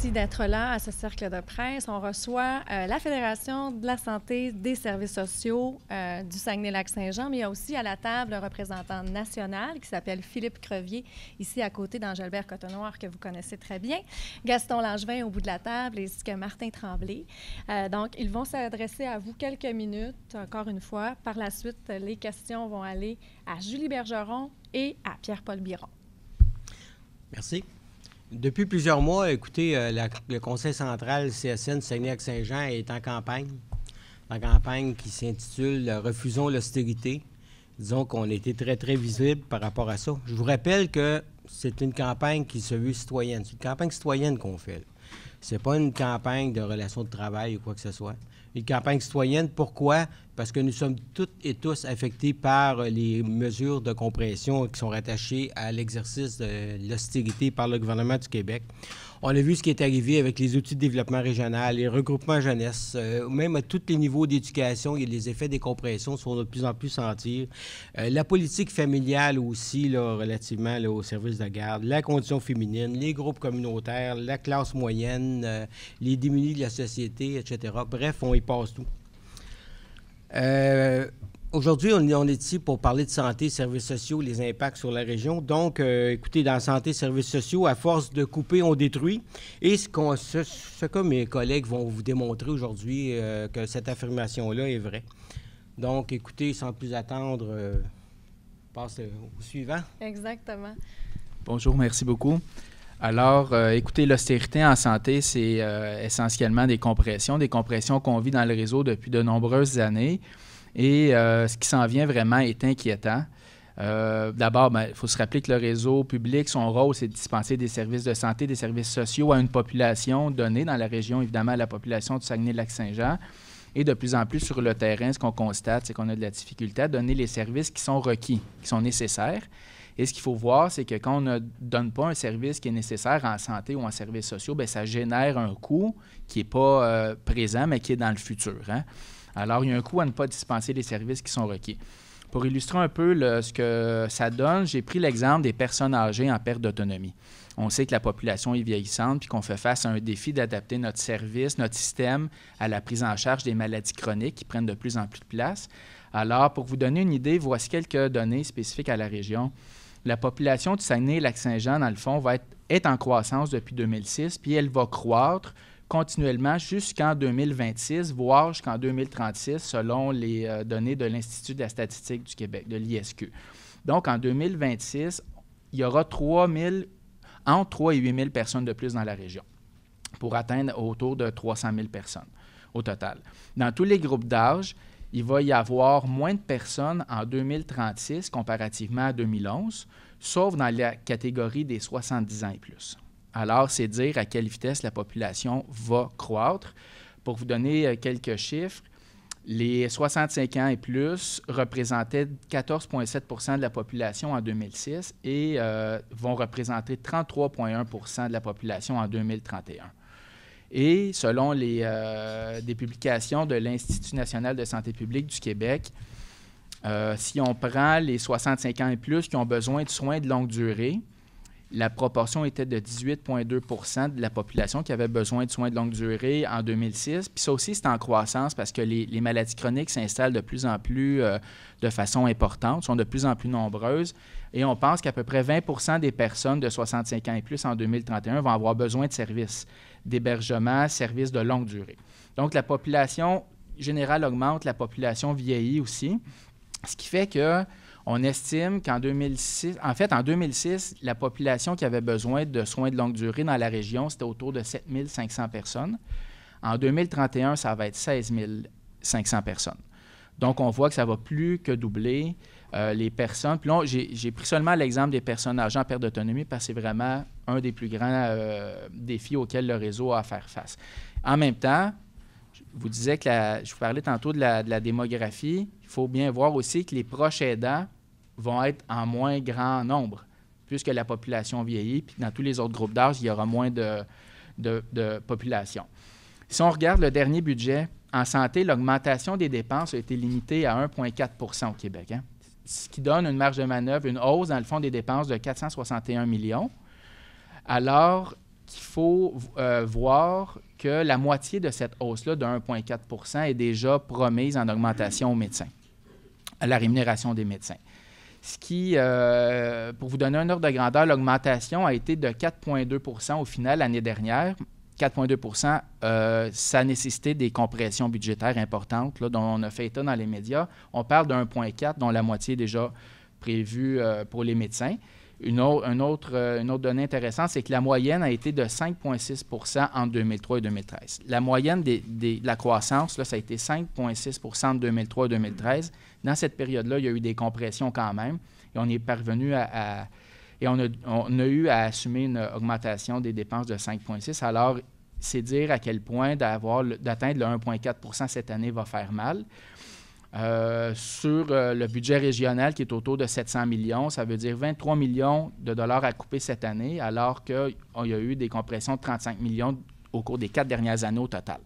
Merci d'être là à ce cercle de presse. On reçoit la Fédération de la santé des services sociaux du Saguenay-Lac-Saint-Jean, mais il y a aussi à la table un représentant national qui s'appelle Philippe Crevier, ici à côté d'Angelbert Cotenoir, que vous connaissez très bien, Gaston Langevin au bout de la table, ainsi que Martin Tremblay. Donc, ils vont s'adresser à vous quelques minutes, encore une fois. Par la suite, les questions vont aller à Julie Bergeron et à Pierre-Paul Biron. Merci. Depuis plusieurs mois, écoutez, le Conseil central CSN Saguenay-Lac-Saint-Jean est en campagne. La campagne qui s'intitule « Refusons l'austérité ». Disons qu'on a été très, très visible par rapport à ça. Je vous rappelle que c'est une campagne qui se veut citoyenne. C'est une campagne citoyenne qu'on fait. C'est pas une campagne de relations de travail ou quoi que ce soit. Une campagne citoyenne, pourquoi? Parce que nous sommes toutes et tous affectés par les mesures de compression qui sont rattachées à l'exercice de l'austérité par le gouvernement du Québec. On a vu ce qui est arrivé avec les outils de développement régional, les regroupements jeunesse, même à tous les niveaux d'éducation, les effets des compressions sont de plus en plus sentir. La politique familiale aussi, là, relativement là, aux services de garde, la condition féminine, les groupes communautaires, la classe moyenne, les démunis de la société, etc. Bref, on y passe tout. Aujourd'hui, on est ici pour parler de santé, services sociaux, les impacts sur la région. Donc, écoutez, dans santé, services sociaux, à force de couper, on détruit. Et ce que mes collègues vont vous démontrer aujourd'hui, que cette affirmation-là est vraie. Donc, écoutez, sans plus attendre, passe au suivant. Exactement. Bonjour, merci beaucoup. Alors, écoutez, l'austérité en santé, c'est essentiellement des compressions qu'on vit dans le réseau depuis de nombreuses années. Et ce qui s'en vient vraiment est inquiétant. D'abord, il faut se rappeler que le réseau public, son rôle, c'est de dispenser des services de santé, des services sociaux à une population donnée dans la région, évidemment, à la population du Saguenay-Lac-Saint-Jean. Et de plus en plus sur le terrain, ce qu'on constate, c'est qu'on a de la difficulté à donner les services qui sont requis, qui sont nécessaires. Et ce qu'il faut voir, c'est que quand on ne donne pas un service qui est nécessaire en santé ou en services sociaux, bien, ça génère un coût qui n'est pas présent, mais qui est dans le futur, hein? Alors, il y a un coût à ne pas dispenser les services qui sont requis. Pour illustrer un peu ce que ça donne, j'ai pris l'exemple des personnes âgées en perte d'autonomie. On sait que la population est vieillissante puis qu'on fait face à un défi d'adapter notre service, notre système à la prise en charge des maladies chroniques qui prennent de plus en plus de place. Alors, pour vous donner une idée, voici quelques données spécifiques à la région. La population du Saguenay-Lac-Saint-Jean, dans le fond, est en croissance depuis 2006, puis elle va croître continuellement jusqu'en 2026, voire jusqu'en 2036, selon les données de l'Institut de la statistique du Québec, de l'ISQ. Donc, en 2026, il y aura entre 3 et 8 000 personnes de plus dans la région, pour atteindre autour de 300 000 personnes au total. Dans tous les groupes d'âge, il va y avoir moins de personnes en 2036 comparativement à 2011, sauf dans la catégorie des 70 ans et plus. Alors, c'est dire à quelle vitesse la population va croître. Pour vous donner quelques chiffres, les 65 ans et plus représentaient 14,7 % de la population en 2006 et vont représenter 33,1 % de la population en 2031. Et selon des publications de l'Institut national de santé publique du Québec, si on prend les 65 ans et plus qui ont besoin de soins de longue durée, la proportion était de 18,2 % de la population qui avait besoin de soins de longue durée en 2006. Puis ça aussi, c'est en croissance parce que les maladies chroniques s'installent de plus en plus de façon importante, sont de plus en plus nombreuses. Et on pense qu'à peu près 20 % des personnes de 65 ans et plus en 2031 vont avoir besoin de services d'hébergement, services de longue durée. Donc, la population générale augmente, la population vieillit aussi, ce qui fait que on estime qu'en 2006, en 2006, la population qui avait besoin de soins de longue durée dans la région, c'était autour de 7 500 personnes. En 2031, ça va être 16 500 personnes. Donc, on voit que ça va plus que doubler les personnes. Puis là, j'ai pris seulement l'exemple des personnes âgées en perte d'autonomie parce que c'est vraiment un des plus grands défis auxquels le réseau a à faire face. En même temps, je vous disais que je vous parlais tantôt de la démographie. Il faut bien voir aussi que les proches aidants vont être en moins grand nombre, puisque la population vieillit, puis dans tous les autres groupes d'âge, il y aura moins de population. Si on regarde le dernier budget, en santé, l'augmentation des dépenses a été limitée à 1,4 % au Québec, hein? Ce qui donne une marge de manœuvre, une hausse dans le fond des dépenses de 461 millions, alors qu'il faut voir que la moitié de cette hausse-là de 1,4 % est déjà promise en augmentation aux médecins, à la rémunération des médecins. Ce qui, pour vous donner un ordre de grandeur, l'augmentation a été de 4,2 % au final l'année dernière. 4,2 %, ça a nécessité des compressions budgétaires importantes là, dont on a fait état dans les médias. On parle de 1,4 dont la moitié est déjà prévue pour les médecins. Une autre donnée intéressante, c'est que la moyenne a été de 5,6 % entre 2003 et 2013. La moyenne de la croissance, là, ça a été 5,6 % entre 2003 et 2013. Dans cette période-là, il y a eu des compressions quand même et on est parvenu et on a eu à assumer une augmentation des dépenses de 5,6 %. Alors, c'est dire à quel point d'atteindre le 1,4 % cette année va faire mal. Sur le budget régional qui est autour de 700 millions, ça veut dire 23 millions de dollars à couper cette année, alors qu'il y a eu des compressions de 35 millions au cours des 4 dernières années au total.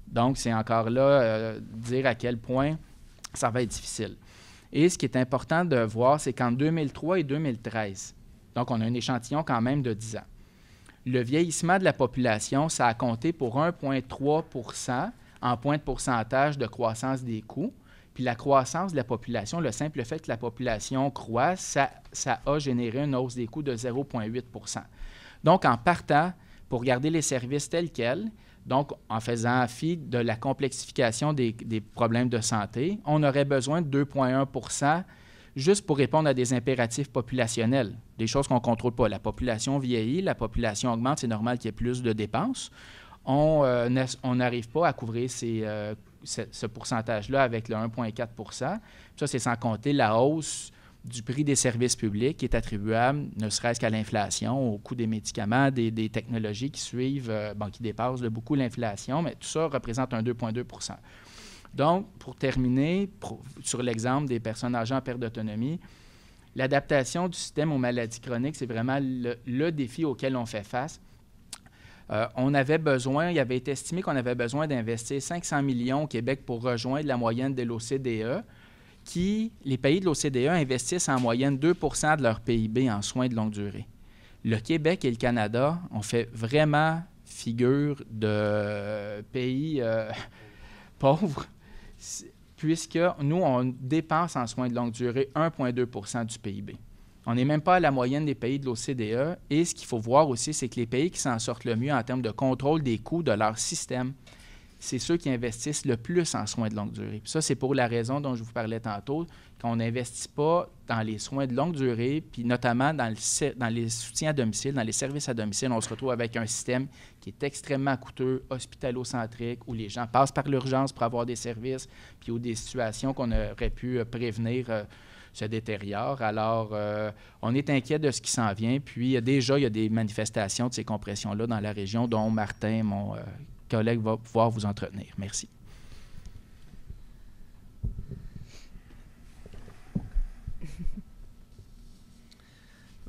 Donc, c'est encore là dire à quel point ça va être difficile. Et ce qui est important de voir, c'est qu'en 2003 et 2013, donc on a un échantillon quand même de 10 ans, le vieillissement de la population, ça a compté pour 1,3 % en point de pourcentage de croissance des coûts. Puis la croissance de la population, le simple fait que la population croît, ça a généré une hausse des coûts de 0,8 %. Donc, en partant, pour garder les services tels quels, donc en faisant fi de la complexification des problèmes de santé, on aurait besoin de 2,1 % juste pour répondre à des impératifs populationnels, des choses qu'on ne contrôle pas. La population vieillit, la population augmente, c'est normal qu'il y ait plus de dépenses. On n'arrive pas à couvrir ce pourcentage-là avec le 1,4 %. Ça, c'est sans compter la hausse du prix des services publics qui est attribuable, ne serait-ce qu'à l'inflation, au coût des médicaments, des technologies qui suivent, qui dépassent de beaucoup l'inflation, mais tout ça représente un 2,2 %. Donc, pour terminer, sur l'exemple des personnes âgées en perte d'autonomie, l'adaptation du système aux maladies chroniques, c'est vraiment le défi auquel on fait face. Il avait été estimé qu'on avait besoin d'investir 500 millions au Québec pour rejoindre la moyenne de l'OCDE, les pays de l'OCDE investissent en moyenne 2 % de leur PIB en soins de longue durée. Le Québec et le Canada ont fait vraiment figure de pays pauvres, puisque nous, on dépense en soins de longue durée 1,2 % du PIB. On n'est même pas à la moyenne des pays de l'OCDE. Et ce qu'il faut voir aussi, c'est que les pays qui s'en sortent le mieux en termes de contrôle des coûts de leur système, c'est ceux qui investissent le plus en soins de longue durée. Puis ça, c'est pour la raison dont je vous parlais tantôt, qu'on n'investit pas dans les soins de longue durée, puis notamment dans les soutiens à domicile, dans les services à domicile. On se retrouve avec un système qui est extrêmement coûteux, hospitalo-centrique, où les gens passent par l'urgence pour avoir des services, puis où des situations qu'on aurait pu prévenir se détériorent. Alors, on est inquiet de ce qui s'en vient. Puis, déjà, il y a des manifestations de ces compressions-là dans la région, dont Martin, mon collègue, va pouvoir vous entretenir. Merci.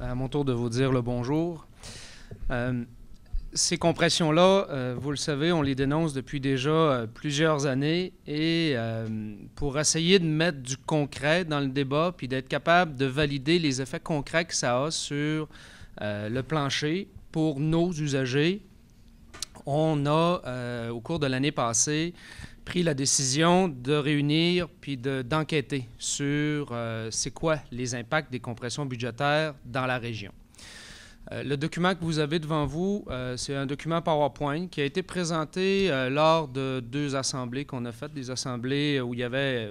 À mon tour de vous dire le bonjour. Ces compressions-là, vous le savez, on les dénonce depuis déjà plusieurs années et pour essayer de mettre du concret dans le débat puis d'être capable de valider les effets concrets que ça a sur le plancher pour nos usagers, on a, au cours de l'année passée, pris la décision de réunir puis d'enquêter sur c'est quoi les impacts des compressions budgétaires dans la région. Le document que vous avez devant vous, c'est un document PowerPoint qui a été présenté lors de 2 assemblées qu'on a faites, des assemblées où il y avait,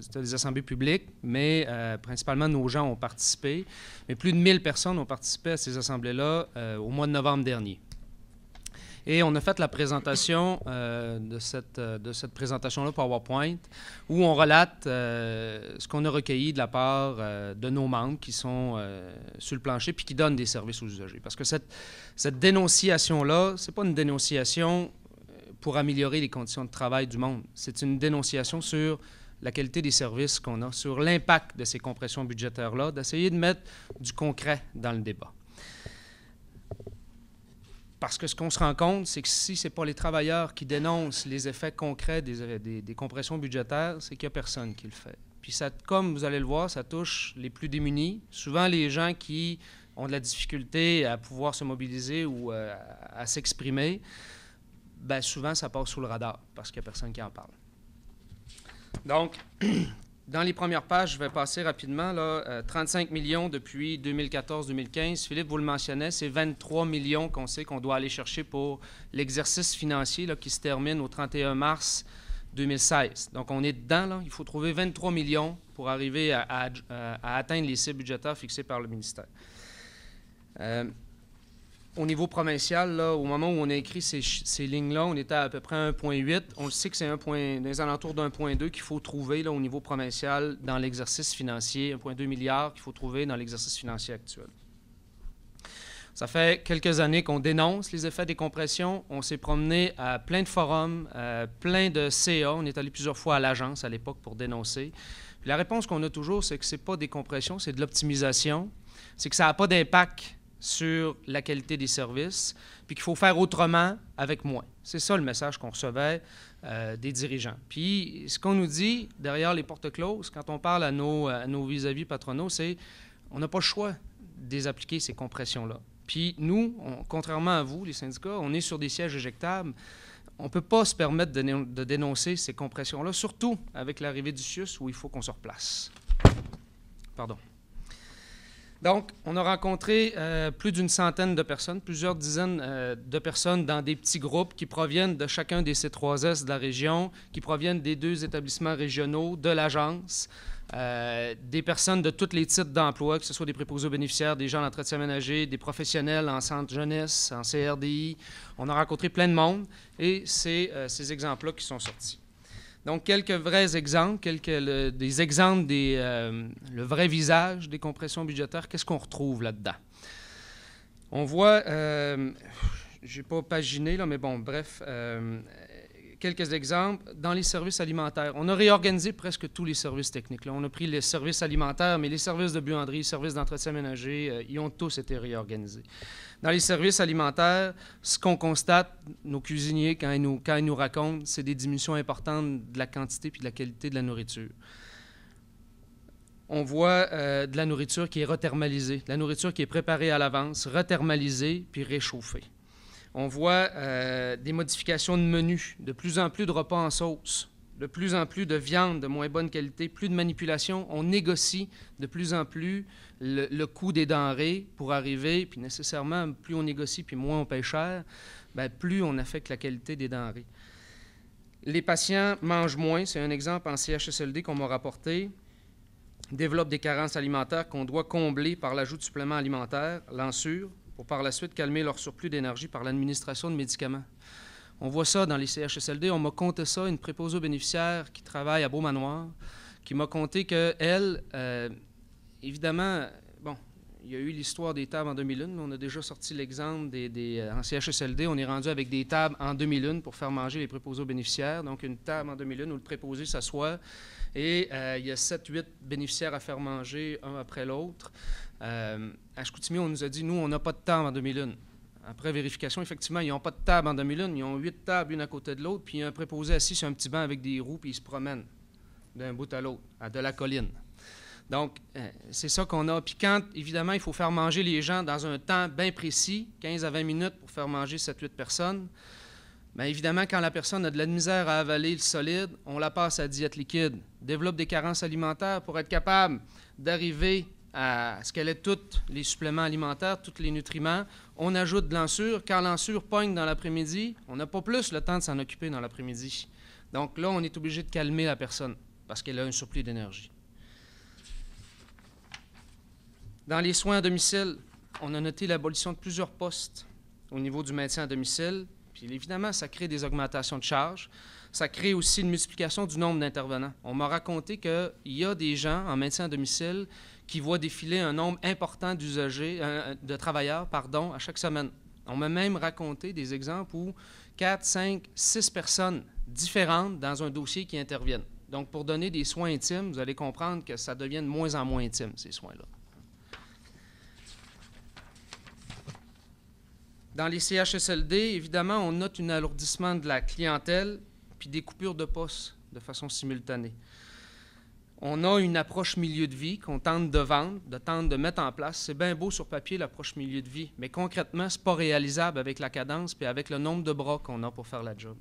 c'était des assemblées publiques, mais principalement nos gens ont participé. Mais plus de 1000 personnes ont participé à ces assemblées-là au mois de novembre dernier. Et on a fait la présentation de cette présentation-là PowerPoint où on relate ce qu'on a recueilli de la part de nos membres qui sont sur le plancher puis qui donnent des services aux usagers. Parce que cette dénonciation-là, ce n'est pas une dénonciation pour améliorer les conditions de travail du monde. C'est une dénonciation sur la qualité des services qu'on a, sur l'impact de ces compressions budgétaires-là, d'essayer de mettre du concret dans le débat. Parce que ce qu'on se rend compte, c'est que si ce n'est pas les travailleurs qui dénoncent les effets concrets des compressions budgétaires, c'est qu'il n'y a personne qui le fait. Puis ça, comme vous allez le voir, ça touche les plus démunis, souvent les gens qui ont de la difficulté à pouvoir se mobiliser ou à s'exprimer, bien souvent, ça passe sous le radar parce qu'il n'y a personne qui en parle. Donc, dans les premières pages, je vais passer rapidement, là, 35 millions depuis 2014-2015. Philippe, vous le mentionnez, c'est 23 millions qu'on sait qu'on doit aller chercher pour l'exercice financier là, qui se termine au 31 mars 2016. Donc, on est dedans, là. Il faut trouver 23 millions pour arriver à atteindre les cibles budgétaires fixées par le ministère. Au niveau provincial, là, au moment où on a écrit ces lignes-là, on était à peu près 1,8. On le sait que c'est des alentours d'1,2 qu'il faut trouver là, au niveau provincial dans l'exercice financier, 1,2 milliard qu'il faut trouver dans l'exercice financier actuel. Ça fait quelques années qu'on dénonce les effets des compressions. On s'est promené à plein de forums, plein de CA. On est allé plusieurs fois à l'agence à l'époque pour dénoncer. Puis la réponse qu'on a toujours, c'est que ce n'est pas des compressions, c'est de l'optimisation. C'est que ça n'a pas d'impact sur la qualité des services, puis qu'il faut faire autrement avec moins. C'est ça le message qu'on recevait des dirigeants. Puis ce qu'on nous dit derrière les portes closes, quand on parle à nos vis-à-vis patronaux, c'est on n'a pas le choix de les appliquer, ces compressions-là. Puis nous, contrairement à vous, les syndicats, on est sur des sièges éjectables. On ne peut pas se permettre de dénoncer ces compressions-là, surtout avec l'arrivée du CIUS où il faut qu'on se replace. Pardon. Donc, on a rencontré plus d'une centaine de personnes, plusieurs dizaines de personnes dans des petits groupes qui proviennent de chacun des C3S de la région, qui proviennent des 2 établissements régionaux, de l'agence, des personnes de tous les titres d'emploi, que ce soit des préposés aux bénéficiaires, des gens d'entretien ménager, des professionnels en centre jeunesse, en CRDI. On a rencontré plein de monde et c'est ces exemples-là qui sont sortis. Donc, quelques vrais exemples, des exemples le vrai visage des compressions budgétaires. Qu'est-ce qu'on retrouve là-dedans? On voit, je n'ai pas paginé, là, mais bon, bref, quelques exemples. Dans les services alimentaires, on a réorganisé presque tous les services techniques. Là. On a pris les services alimentaires, mais les services de buanderie, les services d'entretien ménager, ils ont tous été réorganisés. Dans les services alimentaires, ce qu'on constate, nos cuisiniers, quand ils nous racontent, c'est des diminutions importantes de la quantité et de la qualité de la nourriture. On voit de la nourriture qui est rethermalisée, de la nourriture qui est préparée à l'avance, rethermalisée puis réchauffée. On voit des modifications de menus, de plus en plus de repas en sauce, de plus en plus de viande de moins bonne qualité, plus de manipulation. On négocie de plus en plus le coût des denrées pour arriver, puis nécessairement, plus on négocie, puis moins on paye cher, bien, plus on affecte la qualité des denrées. Les patients mangent moins, c'est un exemple en CHSLD qu'on m'a rapporté, développent des carences alimentaires qu'on doit combler par l'ajout de suppléments alimentaires, l'ensure, pour par la suite calmer leur surplus d'énergie par l'administration de médicaments. On voit ça dans les CHSLD. On m'a conté ça, une préposée aux bénéficiaires qui travaille à Beaumanoir, qui m'a conté qu'elle, évidemment, bon, il y a eu l'histoire des tables en 2001, mais on a déjà sorti l'exemple en CHSLD. On est rendu avec des tables en 2001 pour faire manger les préposés aux bénéficiaires. Donc, une table en 2001 où le préposé s'assoit et il y a 7-8 bénéficiaires à faire manger un après l'autre. À Chicoutimi, on nous a dit, nous, on n'a pas de table en 2001. Après vérification, effectivement, ils n'ont pas de table en 2001. Ils ont 8 tables, une à côté de l'autre, puis il y a un préposé assis sur un petit banc avec des roues, puis il se promène d'un bout à l'autre, de la colline. Donc, c'est ça qu'on a. Puis quand, évidemment, il faut faire manger les gens dans un temps bien précis, 15 à 20 minutes pour faire manger 7-8 personnes, bien évidemment, quand la personne a de la misère à avaler le solide, on la passe à diète liquide, développe des carences alimentaires pour être capable d'arriver à ce qu'elle ait tous les suppléments alimentaires, tous les nutriments. On ajoute de l'ensure. Quand l'ensure pogne dans l'après-midi, on n'a pas plus le temps de s'en occuper dans l'après-midi. Donc là, on est obligé de calmer la personne parce qu'elle a un surplus d'énergie. Dans les soins à domicile, on a noté l'abolition de plusieurs postes au niveau du maintien à domicile. Puis évidemment, ça crée des augmentations de charges. Ça crée aussi une multiplication du nombre d'intervenants. On m'a raconté qu'il y a des gens en maintien à domicile qui voient défiler un nombre important d'usagers, de travailleurs, à chaque semaine. On m'a même raconté des exemples où 4, 5, 6 personnes différentes dans un dossier qui interviennent. Donc, pour donner des soins intimes, vous allez comprendre que ça devient de moins en moins intime, ces soins-là. Dans les CHSLD, évidemment, on note un alourdissement de la clientèle puis des coupures de postes de façon simultanée. on a une approche milieu de vie qu'on tente de vendre, de mettre en place. C'est bien beau sur papier, l'approche milieu de vie, mais concrètement, ce n'est pas réalisable avec la cadence et avec le nombre de bras qu'on a pour faire la job.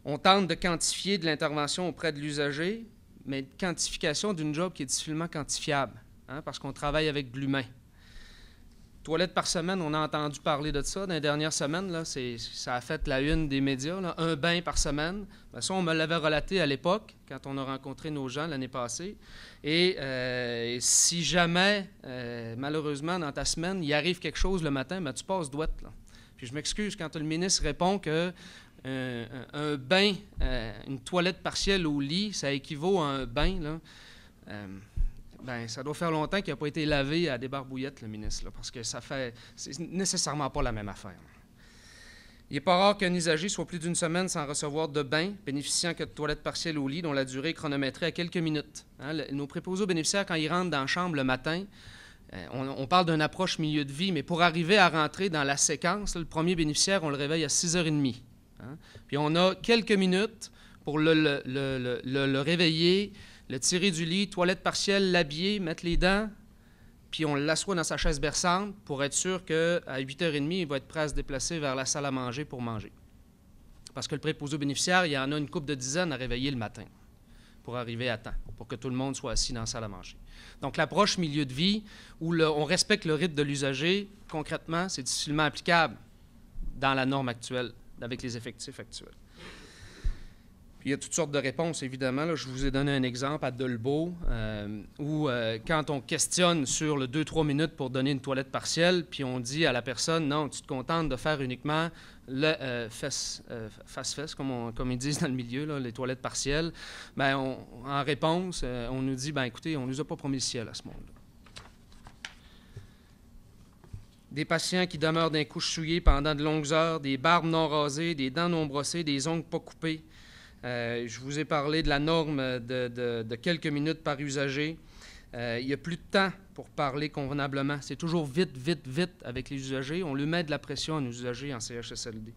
On tente de quantifier de l'intervention auprès de l'usager, mais une quantification d'une job qui est difficilement quantifiable, hein, parce qu'on travaille avec de l'humain. Toilettes par semaine, on a entendu parler de ça dans les dernières semaines. Là, ça a fait la une des médias, là, un bain par semaine. Bien, ça, on me l'avait relaté à l'époque, quand on a rencontré nos gens l'année passée. Et si jamais, malheureusement, dans ta semaine, il arrive quelque chose le matin, bien, tu passes douette. Là. Puis je m'excuse quand le ministre répond que un bain, une toilette partielle au lit, ça équivaut à un bain, là. Bien, ça doit faire longtemps qu'il n'a pas été lavé à des barbouillettes, le ministre, là, parce que c'est nécessairement pas la même affaire. Il n'est pas rare qu'un usager soit plus d'une semaine sans recevoir de bain, bénéficiant que de toilettes partielles au lit, dont la durée est chronométrée à quelques minutes. Hein, nos préposés aux bénéficiaires, quand ils rentrent dans la chambre le matin, on parle d'une approche milieu de vie, mais pour arriver à rentrer dans la séquence, là, le premier bénéficiaire, on le réveille à 6h30. Hein, puis on a quelques minutes pour le réveiller, le tirer du lit, toilette partielle, l'habiller, mettre les dents, puis on l'assoit dans sa chaise berçante pour être sûr qu'à 8h30, il va être prêt à se déplacer vers la salle à manger pour manger. Parce que le préposé aux bénéficiaires, il y en a une couple de dizaines à réveiller le matin pour arriver à temps, pour que tout le monde soit assis dans la salle à manger. Donc l'approche milieu de vie, où on respecte le rythme de l'usager, concrètement, c'est difficilement applicable dans la norme actuelle, avec les effectifs actuels. Il y a toutes sortes de réponses, évidemment. Là, je vous ai donné un exemple à Dolbeau, où quand on questionne sur le 2-3 minutes pour donner une toilette partielle, puis on dit à la personne, non, tu te contentes de faire uniquement le face-fesse, comme ils disent dans le milieu, là, les toilettes partielles, bien, en réponse, on nous dit, bien, écoutez, on ne nous a pas promis le ciel à ce monde-là. Des patients qui demeurent d'un couche souillé pendant de longues heures, des barbes non rasées, des dents non brossées, des ongles pas coupés. Je vous ai parlé de la norme de quelques minutes par usager. Il n'y a plus de temps pour parler convenablement. C'est toujours vite, vite, vite avec les usagers. On lui met de la pression à nos usagers en CHSLD.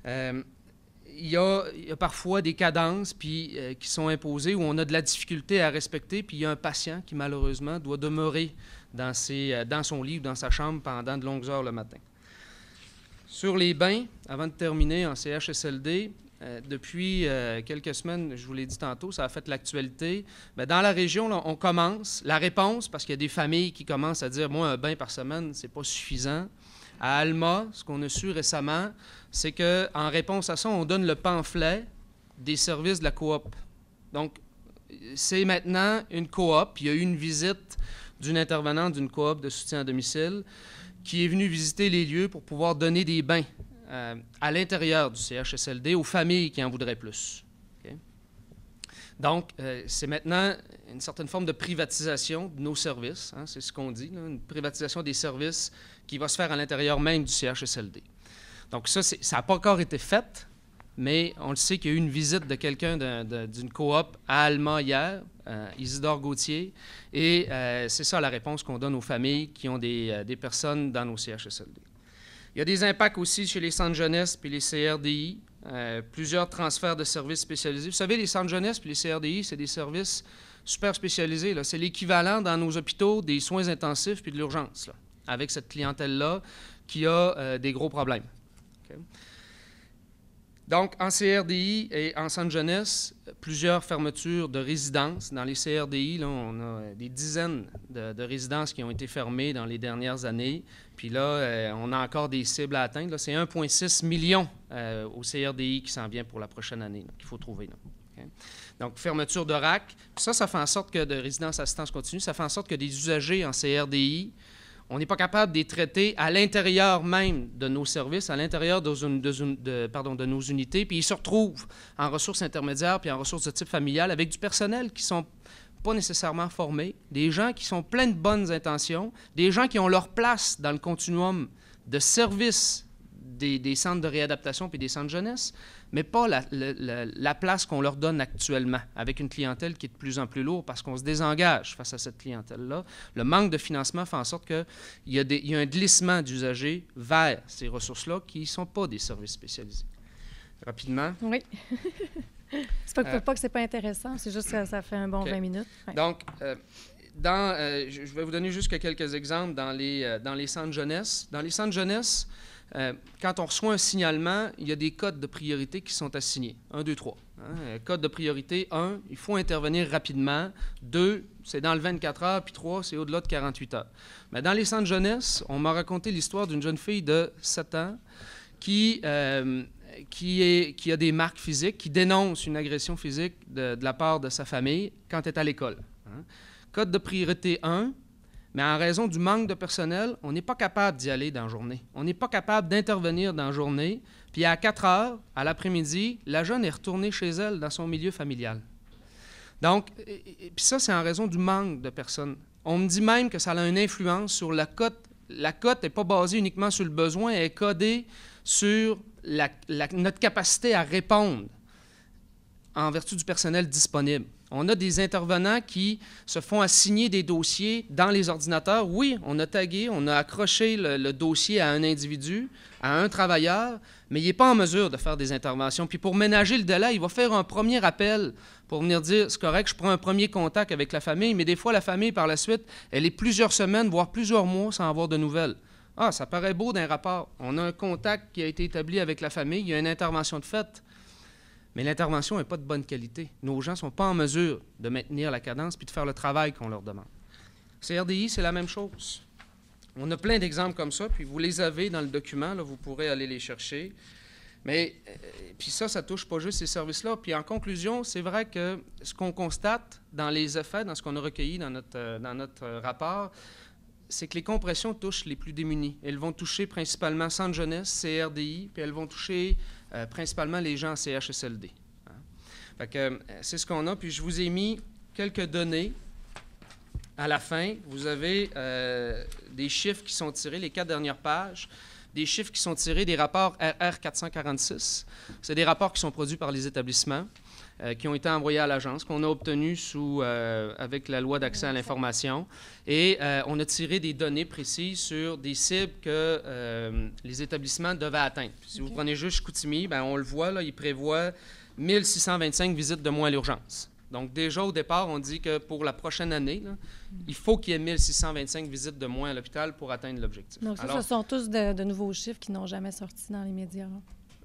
Il y a parfois des cadences qui sont imposées où on a de la difficulté à respecter, puis il y a un patient qui, malheureusement, doit demeurer dans son lit ou dans sa chambre pendant de longues heures le matin. Sur les bains, avant de terminer en CHSLD, depuis quelques semaines, je vous l'ai dit tantôt, ça a fait l'actualité. Bien, dans la région, là, on commence. La réponse, parce qu'il y a des familles qui commencent à dire « Moi, un bain par semaine, c'est pas suffisant ». À Alma, ce qu'on a su récemment, c'est qu'en réponse à ça, on donne le pamphlet des services de la coop. Donc, c'est maintenant une coop. Il y a eu une visite d'une intervenante d'une coop de soutien à domicile qui est venue visiter les lieux pour pouvoir donner des bains à l'intérieur du CHSLD aux familles qui en voudraient plus. Okay? Donc, c'est maintenant une certaine forme de privatisation de nos services, hein, c'est ce qu'on dit, là, une privatisation des services qui va se faire à l'intérieur même du CHSLD. Donc ça n'a pas encore été fait, mais on le sait qu'il y a eu une visite de quelqu'un d'une coop à Alma hier, Isidore Gauthier, et c'est ça la réponse qu'on donne aux familles qui ont des personnes dans nos CHSLD. Il y a des impacts aussi chez les centres jeunesse puis les CRDI, plusieurs transferts de services spécialisés. Vous savez, les centres jeunesse puis les CRDI, c'est des services super spécialisés. C'est l'équivalent dans nos hôpitaux des soins intensifs puis de l'urgence, avec cette clientèle-là qui a des gros problèmes. Okay? Donc, en CRDI et en centre jeunesse, plusieurs fermetures de résidences. Dans les CRDI, là, on a des dizaines de résidences qui ont été fermées dans les dernières années. Puis là, on a encore des cibles à atteindre. Là, c'est 1,6 million au CRDI qui s'en vient pour la prochaine année, qu'il faut trouver. Là. Okay? Donc, fermeture de RAC. Puis ça fait en sorte que, de résidence assistance continue, ça fait en sorte que des usagers en CRDI, on n'est pas capable de les traiter à l'intérieur même de nos services, à l'intérieur de nos unités, puis ils se retrouvent en ressources intermédiaires puis en ressources de type familial avec du personnel qui ne sont pas nécessairement formés, des gens qui sont pleins de bonnes intentions, des gens qui ont leur place dans le continuum de services des centres de réadaptation puis des centres jeunesse, mais pas la place qu'on leur donne actuellement, avec une clientèle qui est de plus en plus lourde parce qu'on se désengage face à cette clientèle-là. Le manque de financement fait en sorte qu'il y a un glissement d'usagers vers ces ressources-là qui ne sont pas des services spécialisés. Rapidement. Oui. C'est pas que c'est pas intéressant, c'est juste que ça fait un bon 20 minutes. Ouais. Donc, je vais vous donner juste quelques exemples dans les centres jeunesse. Dans les centres jeunesse, quand on reçoit un signalement, il y a des codes de priorité qui sont assignés. 1, 2, 3. Code de priorité 1, il faut intervenir rapidement. 2, c'est dans le 24 heures. Puis 3, c'est au-delà de 48 heures. Mais dans les centres jeunesse, on m'a raconté l'histoire d'une jeune fille de 7 ans qui a des marques physiques, qui dénonce une agression physique de la part de sa famille quand elle est à l'école. Code de priorité 1, mais en raison du manque de personnel, on n'est pas capable d'y aller dans la journée. On n'est pas capable d'intervenir dans la journée. Puis à 4 heures, à l'après-midi, la jeune est retournée chez elle dans son milieu familial. Donc, puis ça, c'est en raison du manque de personnes. On me dit même que ça a une influence sur la cote. La cote n'est pas basée uniquement sur le besoin, elle est codée sur notre capacité à répondre en vertu du personnel disponible. On a des intervenants qui se font assigner des dossiers dans les ordinateurs. Oui, on a tagué, on a accroché le dossier à un individu, à un travailleur, mais il n'est pas en mesure de faire des interventions. Puis pour ménager le délai, il va faire un premier appel pour venir dire « c'est correct, je prends un premier contact avec la famille », mais des fois, la famille, par la suite, elle est plusieurs semaines, voire plusieurs mois sans avoir de nouvelles. Ah, ça paraît beau d'un rapport. On a un contact qui a été établi avec la famille, il y a une intervention de fait. Mais l'intervention n'est pas de bonne qualité. Nos gens ne sont pas en mesure de maintenir la cadence puis de faire le travail qu'on leur demande. CRDI, c'est la même chose. On a plein d'exemples comme ça, puis vous les avez dans le document, là, vous pourrez aller les chercher. Mais, puis ça touche pas juste ces services-là. Puis en conclusion, c'est vrai que ce qu'on constate dans les effets, dans ce qu'on a recueilli dans notre rapport, c'est que les compressions touchent les plus démunis. Elles vont toucher principalement centre jeunesse, CRDI, puis elles vont toucher principalement les gens en CHSLD. Fait que c'est ce qu'on a. Puis je vous ai mis quelques données. À la fin, vous avez des chiffres qui sont tirés, les 4 dernières pages, des chiffres qui sont tirés des rapports RR 446. C'est des rapports qui sont produits par les établissements, qui ont été envoyés à l'agence, qu'on a obtenus avec la loi d'accès à l'information. Et on a tiré des données précises sur des cibles que les établissements devaient atteindre. Puis si vous prenez juste Chicoutimi, bien, on le voit, là, il prévoit 1625 visites de moins à l'urgence. Donc déjà, au départ, on dit que pour la prochaine année, là, il faut qu'il y ait 1625 visites de moins à l'hôpital pour atteindre l'objectif. Donc ça, alors, ce sont tous de nouveaux chiffres qui n'ont jamais sorti dans les médias.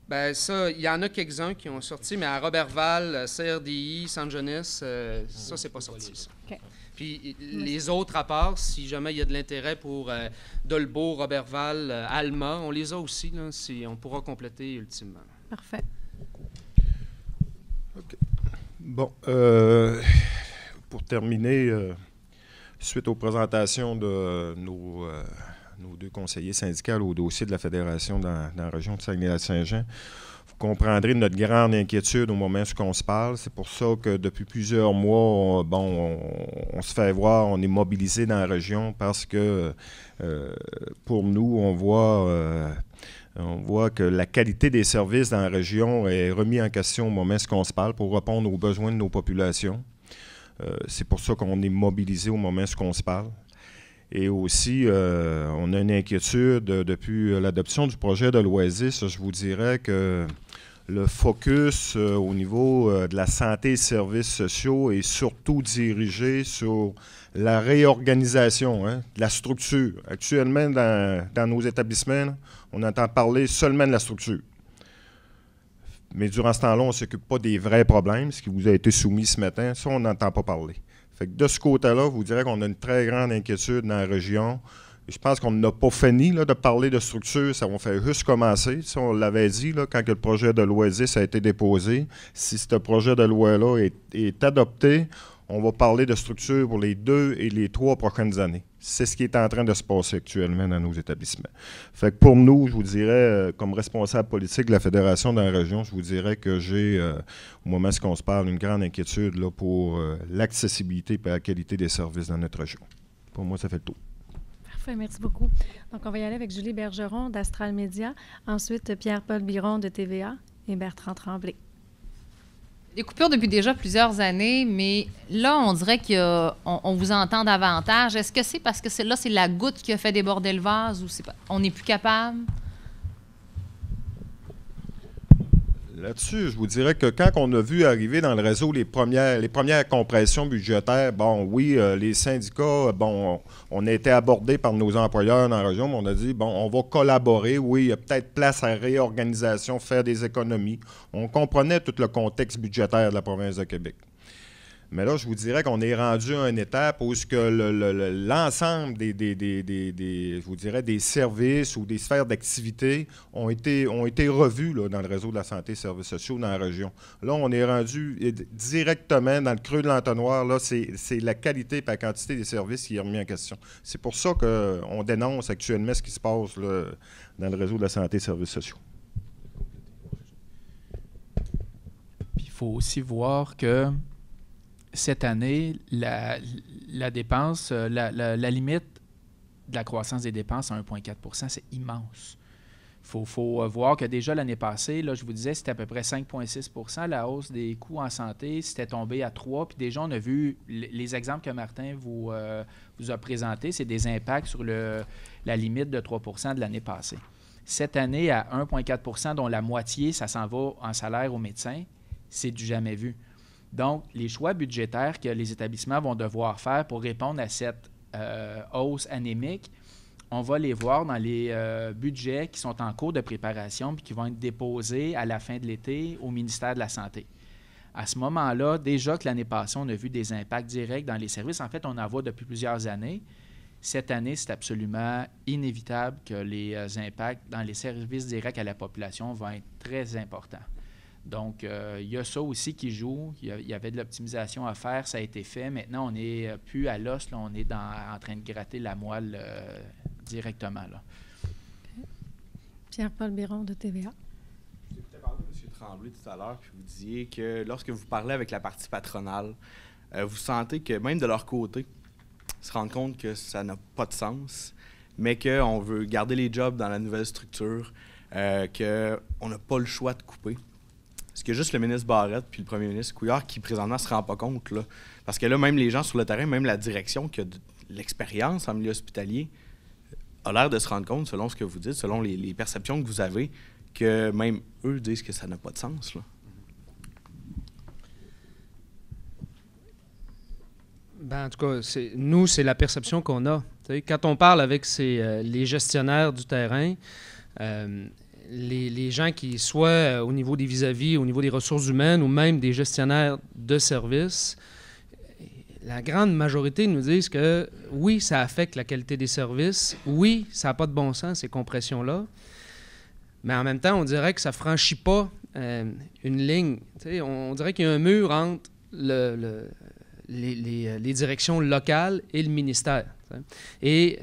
Bien, ça, il y en a quelques-uns qui ont sorti, mais à Robertval, CRDI, Centre Jeunesse, ça, c'est pas sorti. Ça. Okay. Puis les autres rapports, si jamais il y a de l'intérêt pour Dolbeau, Roberval, Alma, on les a aussi, là, on pourra compléter ultimement. Parfait. OK. Bon, pour terminer, suite aux présentations de nos 2 conseillers syndicaux au dossier de la Fédération dans la région de Saguenay-Lac-Saint-Jean, vous comprendrez notre grande inquiétude au moment où on se parle. C'est pour ça que depuis plusieurs mois, on se fait voir, on est mobilisé dans la région parce que pour nous, on voit que la qualité des services dans la région est remise en question au moment où on se parle pour répondre aux besoins de nos populations. C'est pour ça qu'on est mobilisé au moment où on se parle. Et aussi, on a une inquiétude depuis l'adoption du projet de l'Oasis. Je vous dirais que le focus au niveau de la santé et services sociaux est surtout dirigé sur la réorganisation de la structure. Actuellement, dans nos établissements, là, on entend parler seulement de la structure. Mais durant ce temps-là, on ne s'occupe pas des vrais problèmes, ce qui vous a été soumis ce matin. Ça, on n'entend pas parler. Fait que de ce côté-là, je vous dirais qu'on a une très grande inquiétude dans la région. Et je pense qu'on n'a pas fini là, de parler de structure. Ça va faire juste commencer. Ça, on l'avait dit là, quand le projet de l'Oasis a été déposé. Si ce projet de loi-là est adopté, on va parler de structure pour les 2 et les 3 prochaines années. C'est ce qui est en train de se passer actuellement dans nos établissements. Fait que pour nous, je vous dirais, comme responsable politique de la Fédération dans la région, je vous dirais que j'ai, au moment où on se parle, une grande inquiétude là, pour l'accessibilité et la qualité des services dans notre région. Pour moi, ça fait le tour. Parfait, merci beaucoup. Donc, on va y aller avec Julie Bergeron d'Astral Média, ensuite Pierre-Paul Biron de TVA et Bertrand Tremblay. Des coupures depuis déjà plusieurs années, mais là, on dirait qu'on vous entend davantage. Est-ce que c'est parce que c'est la goutte qui a fait déborder le vase ou on n'est plus capable? Là-dessus, je vous dirais que quand on a vu arriver dans le réseau les premières compressions budgétaires, bon, oui, les syndicats, bon, on a été abordés par nos employeurs dans la région, mais on a dit, bon, on va collaborer, oui, il y a peut-être place à réorganisation, faire des économies. On comprenait tout le contexte budgétaire de la province de Québec. Mais là, je vous dirais qu'on est rendu à une étape où l'ensemble je vous dirais, des services ou des sphères d'activité ont été revus là, dans le réseau de la santé et services sociaux dans la région. Là, on est rendu directement dans le creux de l'entonnoir. Là, c'est la qualité et la quantité des services qui est remis en question. C'est pour ça qu'on dénonce actuellement ce qui se passe là, dans le réseau de la santé et services sociaux. Puis il faut aussi voir que cette année, la dépense, la limite de la croissance des dépenses à 1,4 %, c'est immense. Il faut voir que déjà l'année passée, là, je vous disais, c'était à peu près 5,6 % la hausse des coûts en santé, c'était tombé à 3 %. Puis déjà, on a vu les exemples que Martin vous a présentés, c'est des impacts sur la limite de 3 % de l'année passée. Cette année, à 1,4 %, dont la moitié, ça s'en va en salaire aux médecins, c'est du jamais vu. Donc, les choix budgétaires que les établissements vont devoir faire pour répondre à cette hausse anémique, on va les voir dans les budgets qui sont en cours de préparation puis qui vont être déposés à la fin de l'été au ministère de la Santé. À ce moment-là, déjà que l'année passée, on a vu des impacts directs dans les services. En fait, on en voit depuis plusieurs années. Cette année, c'est absolument inévitable que les impacts dans les services directs à la population vont être très importants. Donc, il y a ça aussi qui joue. Il y avait de l'optimisation à faire, ça a été fait. Maintenant, on n'est plus à l'os, là, on est en train de gratter la moelle directement. Là. Pierre-Paul Biron de TVA. J'ai écouté parler de M. Tremblay tout à l'heure, puis vous disiez que lorsque vous parlez avec la partie patronale, vous sentez que même de leur côté, ils se rendent compte que ça n'a pas de sens, mais qu'on veut garder les jobs dans la nouvelle structure, qu'on n'a pas le choix de couper. Est-ce qu'il y a juste le ministre Barrette puis le premier ministre Couillard qui, présentement, ne se rend pas compte, là? Parce que là, même les gens sur le terrain, même la direction qui a de l'expérience en milieu hospitalier, a l'air de se rendre compte, selon ce que vous dites, selon les perceptions que vous avez, que même eux disent que ça n'a pas de sens, là. Ben, en tout cas, nous, c'est la perception qu'on a. T'sais, quand on parle avec les gestionnaires du terrain, les gens qui, soit au niveau des vis-à-vis, au niveau des ressources humaines ou même des gestionnaires de services, la grande majorité nous disent que oui, ça affecte la qualité des services, oui, ça n'a pas de bon sens, ces compressions-là, mais en même temps, on dirait que ça ne franchit pas une ligne. T'sais, on dirait qu'il y a un mur entre les directions locales et le ministère. Et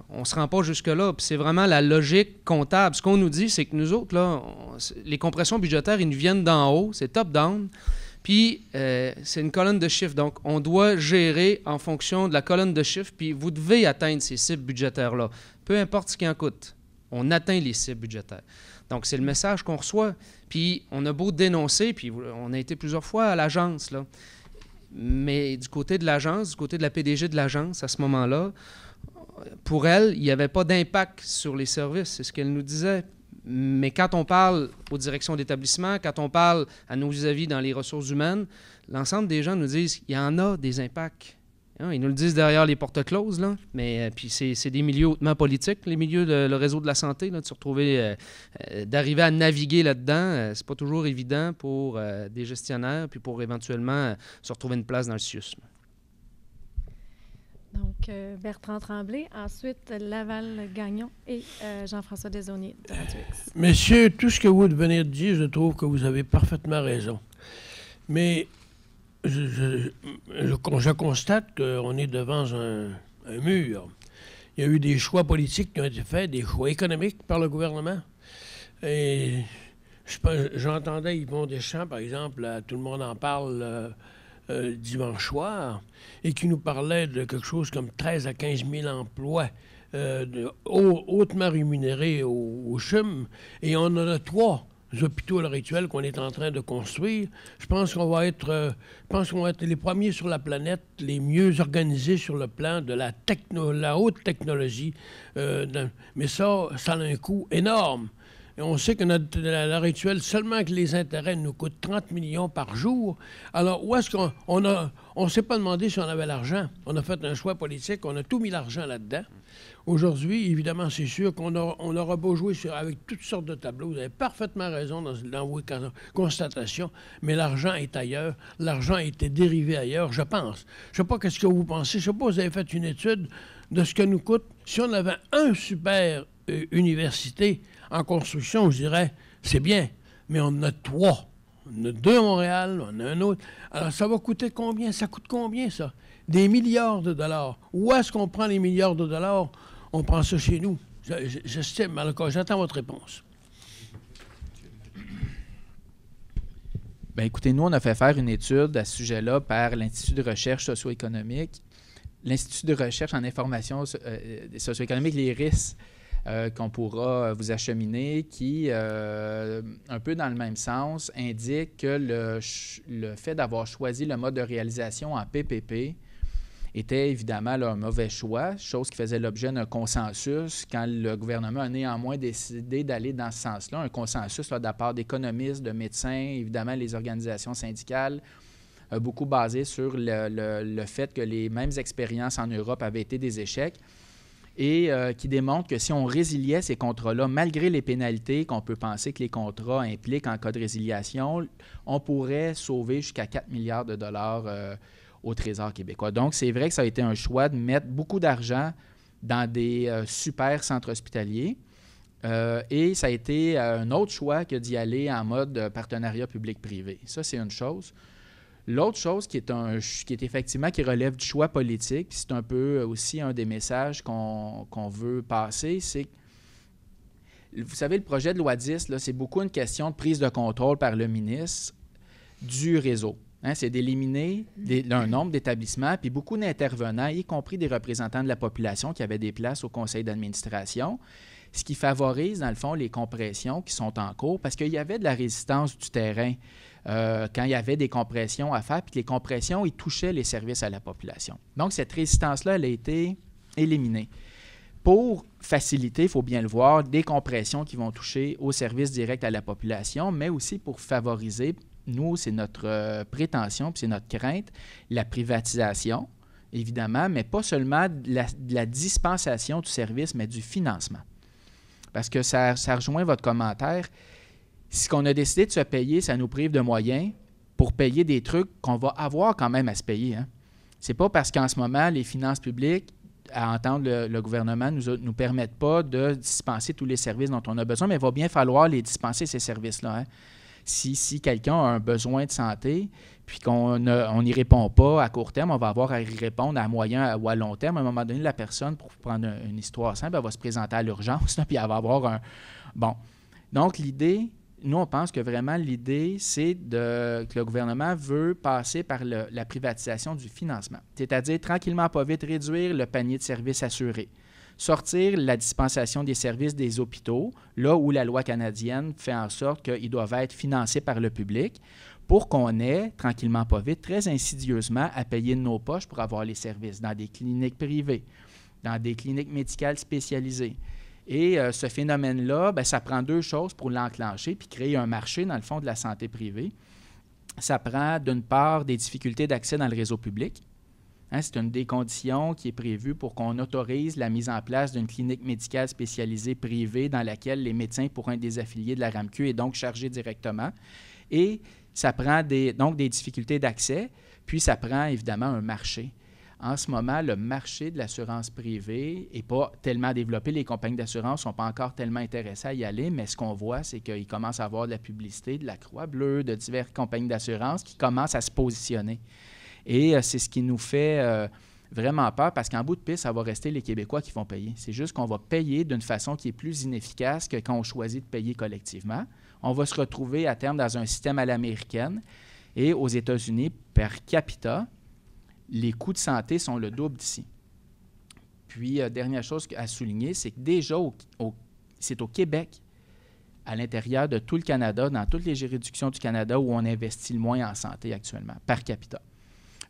on ne se rend pas jusque-là. Puis c'est vraiment la logique comptable. Ce qu'on nous dit, c'est que nous autres, là, les compressions budgétaires, ils nous viennent d'en haut, c'est top-down. Puis c'est une colonne de chiffres. Donc, on doit gérer en fonction de la colonne de chiffres. Puis vous devez atteindre ces cibles budgétaires-là. Peu importe ce qui en coûte. On atteint les cibles budgétaires. Donc, c'est le message qu'on reçoit. Puis on a beau dénoncer, puis on a été plusieurs fois à l'agence, là. Mais du côté de l'agence, du côté de la PDG de l'agence, à ce moment-là, pour elle, il n'y avait pas d'impact sur les services, c'est ce qu'elle nous disait. Mais quand on parle aux directions d'établissement, quand on parle à nos vis-à-vis dans les ressources humaines, l'ensemble des gens nous disent qu'il y en a des impacts. Ils nous le disent derrière les portes closes, là. Mais puis c'est des milieux hautement politiques, les milieux, le réseau de la santé, là, de se retrouver, d'arriver à naviguer là-dedans. C'est pas toujours évident pour des gestionnaires, puis pour éventuellement se retrouver une place dans le CIUS. Donc, Bertrand Tremblay, ensuite Laval-Gagnon et Jean-François Desaulniers de Radio-X. Messieurs, tout ce que vous venez de dire, je trouve que vous avez parfaitement raison. Mais je constate qu'on est devant un mur. Il y a eu des choix politiques qui ont été faits, des choix économiques par le gouvernement. Et j'entendais Yvon Deschamps, par exemple, tout le monde en parle dimanche soir, et qui nous parlait de quelque chose comme 13 à 15 000 emplois hautement rémunérés au CHUM, et on en a 3 hôpitaux à l'heure actuelle qu'on est en train de construire. Je pense qu'on va être les premiers sur la planète, les mieux organisés sur le plan de la haute technologie. Mais ça a un coût énorme. Et on sait que à l'heure actuelle, seulement que les intérêts nous coûtent 30 millions par jour. Alors, où est-ce qu'on ne s'est pas demandé si on avait l'argent? On a fait un choix politique, on a tout mis l'argent là-dedans. Aujourd'hui, évidemment, c'est sûr qu'on aura beau jouer avec toutes sortes de tableaux. Vous avez parfaitement raison dans vos constatations, mais l'argent est ailleurs. L'argent a été dérivé ailleurs, je pense. Je ne sais pas ce que vous pensez. Je ne sais pas si vous avez fait une étude de ce que nous coûte. Si on avait un super université en construction, je dirais, c'est bien, mais on en a 3. On en a 2 à Montréal, on en a un autre. Alors, ça va coûter combien? Ça coûte combien, ça? Des milliards de dollars. Où est-ce qu'on prend les milliards de dollars? On prend ça chez nous. J'estime, alors j'attends votre réponse. Bien, écoutez, nous, on a fait faire une étude à ce sujet-là par l'Institut de recherche socio-économique, l'Institut de recherche en information socio-économique, l'IRIS, qu'on pourra vous acheminer, qui, un peu dans le même sens, indique que le fait d'avoir choisi le mode de réalisation en PPP était évidemment là, un mauvais choix, chose qui faisait l'objet d'un consensus quand le gouvernement a néanmoins décidé d'aller dans ce sens-là, un consensus là, de la part d'économistes, de médecins, évidemment les organisations syndicales, beaucoup basé sur le fait que les mêmes expériences en Europe avaient été des échecs et qui démontre que si on résiliait ces contrats-là, malgré les pénalités qu'on peut penser que les contrats impliquent en cas de résiliation, on pourrait sauver jusqu'à 4 milliards de dollars au Trésor québécois. Donc, c'est vrai que ça a été un choix de mettre beaucoup d'argent dans des super centres hospitaliers et ça a été un autre choix que d'y aller en mode partenariat public-privé. Ça, c'est une chose. L'autre chose qui est effectivement qui relève du choix politique, puis c'est un peu aussi un des messages qu'on veut passer, c'est que, vous savez, le projet de loi 10, là, c'est beaucoup une question de prise de contrôle par le ministre du réseau. Hein, c'est d'éliminer un nombre d'établissements, puis beaucoup d'intervenants, y compris des représentants de la population qui avaient des places au conseil d'administration, ce qui favorise, dans le fond, les compressions qui sont en cours, parce qu'il y avait de la résistance du terrain quand il y avait des compressions à faire, puis les compressions, ils touchaient les services à la population. Donc, cette résistance-là, elle a été éliminée. Pour faciliter, il faut bien le voir, des compressions qui vont toucher aux services directs à la population, mais aussi pour favoriser, nous, c'est notre prétention, puis c'est notre crainte, la privatisation, évidemment, mais pas seulement de la dispensation du service, mais du financement. Parce que ça rejoint votre commentaire. Si on a décidé de se payer, ça nous prive de moyens pour payer des trucs qu'on va avoir quand même à se payer. Hein. C'est pas parce qu'en ce moment, les finances publiques, à entendre le gouvernement, ne nous permettent pas de dispenser tous les services dont on a besoin, mais il va bien falloir les dispenser, ces services-là. Hein. Si quelqu'un a un besoin de santé, puis qu'on n'y répond pas à court terme, on va avoir à y répondre à moyen ou à long terme. À un moment donné, la personne, pour prendre une histoire simple, elle va se présenter à l'urgence, puis elle va avoir un... Bon. Donc, l'idée, nous, on pense que vraiment l'idée, c'est que le gouvernement veut passer par la privatisation du financement. C'est-à-dire, tranquillement, pas vite, réduire le panier de services assurés. Sortir la dispensation des services des hôpitaux, là où la loi canadienne fait en sorte qu'ils doivent être financés par le public, pour qu'on ait, tranquillement pas vite, très insidieusement, à payer de nos poches pour avoir les services dans des cliniques privées, dans des cliniques médicales spécialisées. Et ce phénomène-là, bien, ça prend 2 choses pour l'enclencher puis créer un marché, dans le fond, de la santé privée. Ça prend, d'une part, des difficultés d'accès dans le réseau public. Hein, c'est une des conditions qui est prévue pour qu'on autorise la mise en place d'une clinique médicale spécialisée privée dans laquelle les médecins pourront être des affiliés de la RAMQ et donc chargés directement. Et ça prend donc des difficultés d'accès, puis ça prend évidemment un marché. En ce moment, le marché de l'assurance privée n'est pas tellement développé. Les compagnies d'assurance ne sont pas encore tellement intéressées à y aller, mais ce qu'on voit, c'est qu'il commence à avoir de la publicité de la Croix-Bleue, de diverses compagnies d'assurance qui commencent à se positionner. Et c'est ce qui nous fait vraiment peur, parce qu'en bout de piste, ça va rester les Québécois qui vont payer. C'est juste qu'on va payer d'une façon qui est plus inefficace que quand on choisit de payer collectivement. On va se retrouver à terme dans un système à l'américaine. Et aux États-Unis, per capita, les coûts de santé sont le double d'ici. Puis, dernière chose à souligner, c'est que déjà, c'est au Québec, à l'intérieur de tout le Canada, dans toutes les juridictions du Canada, où on investit le moins en santé actuellement, par capita.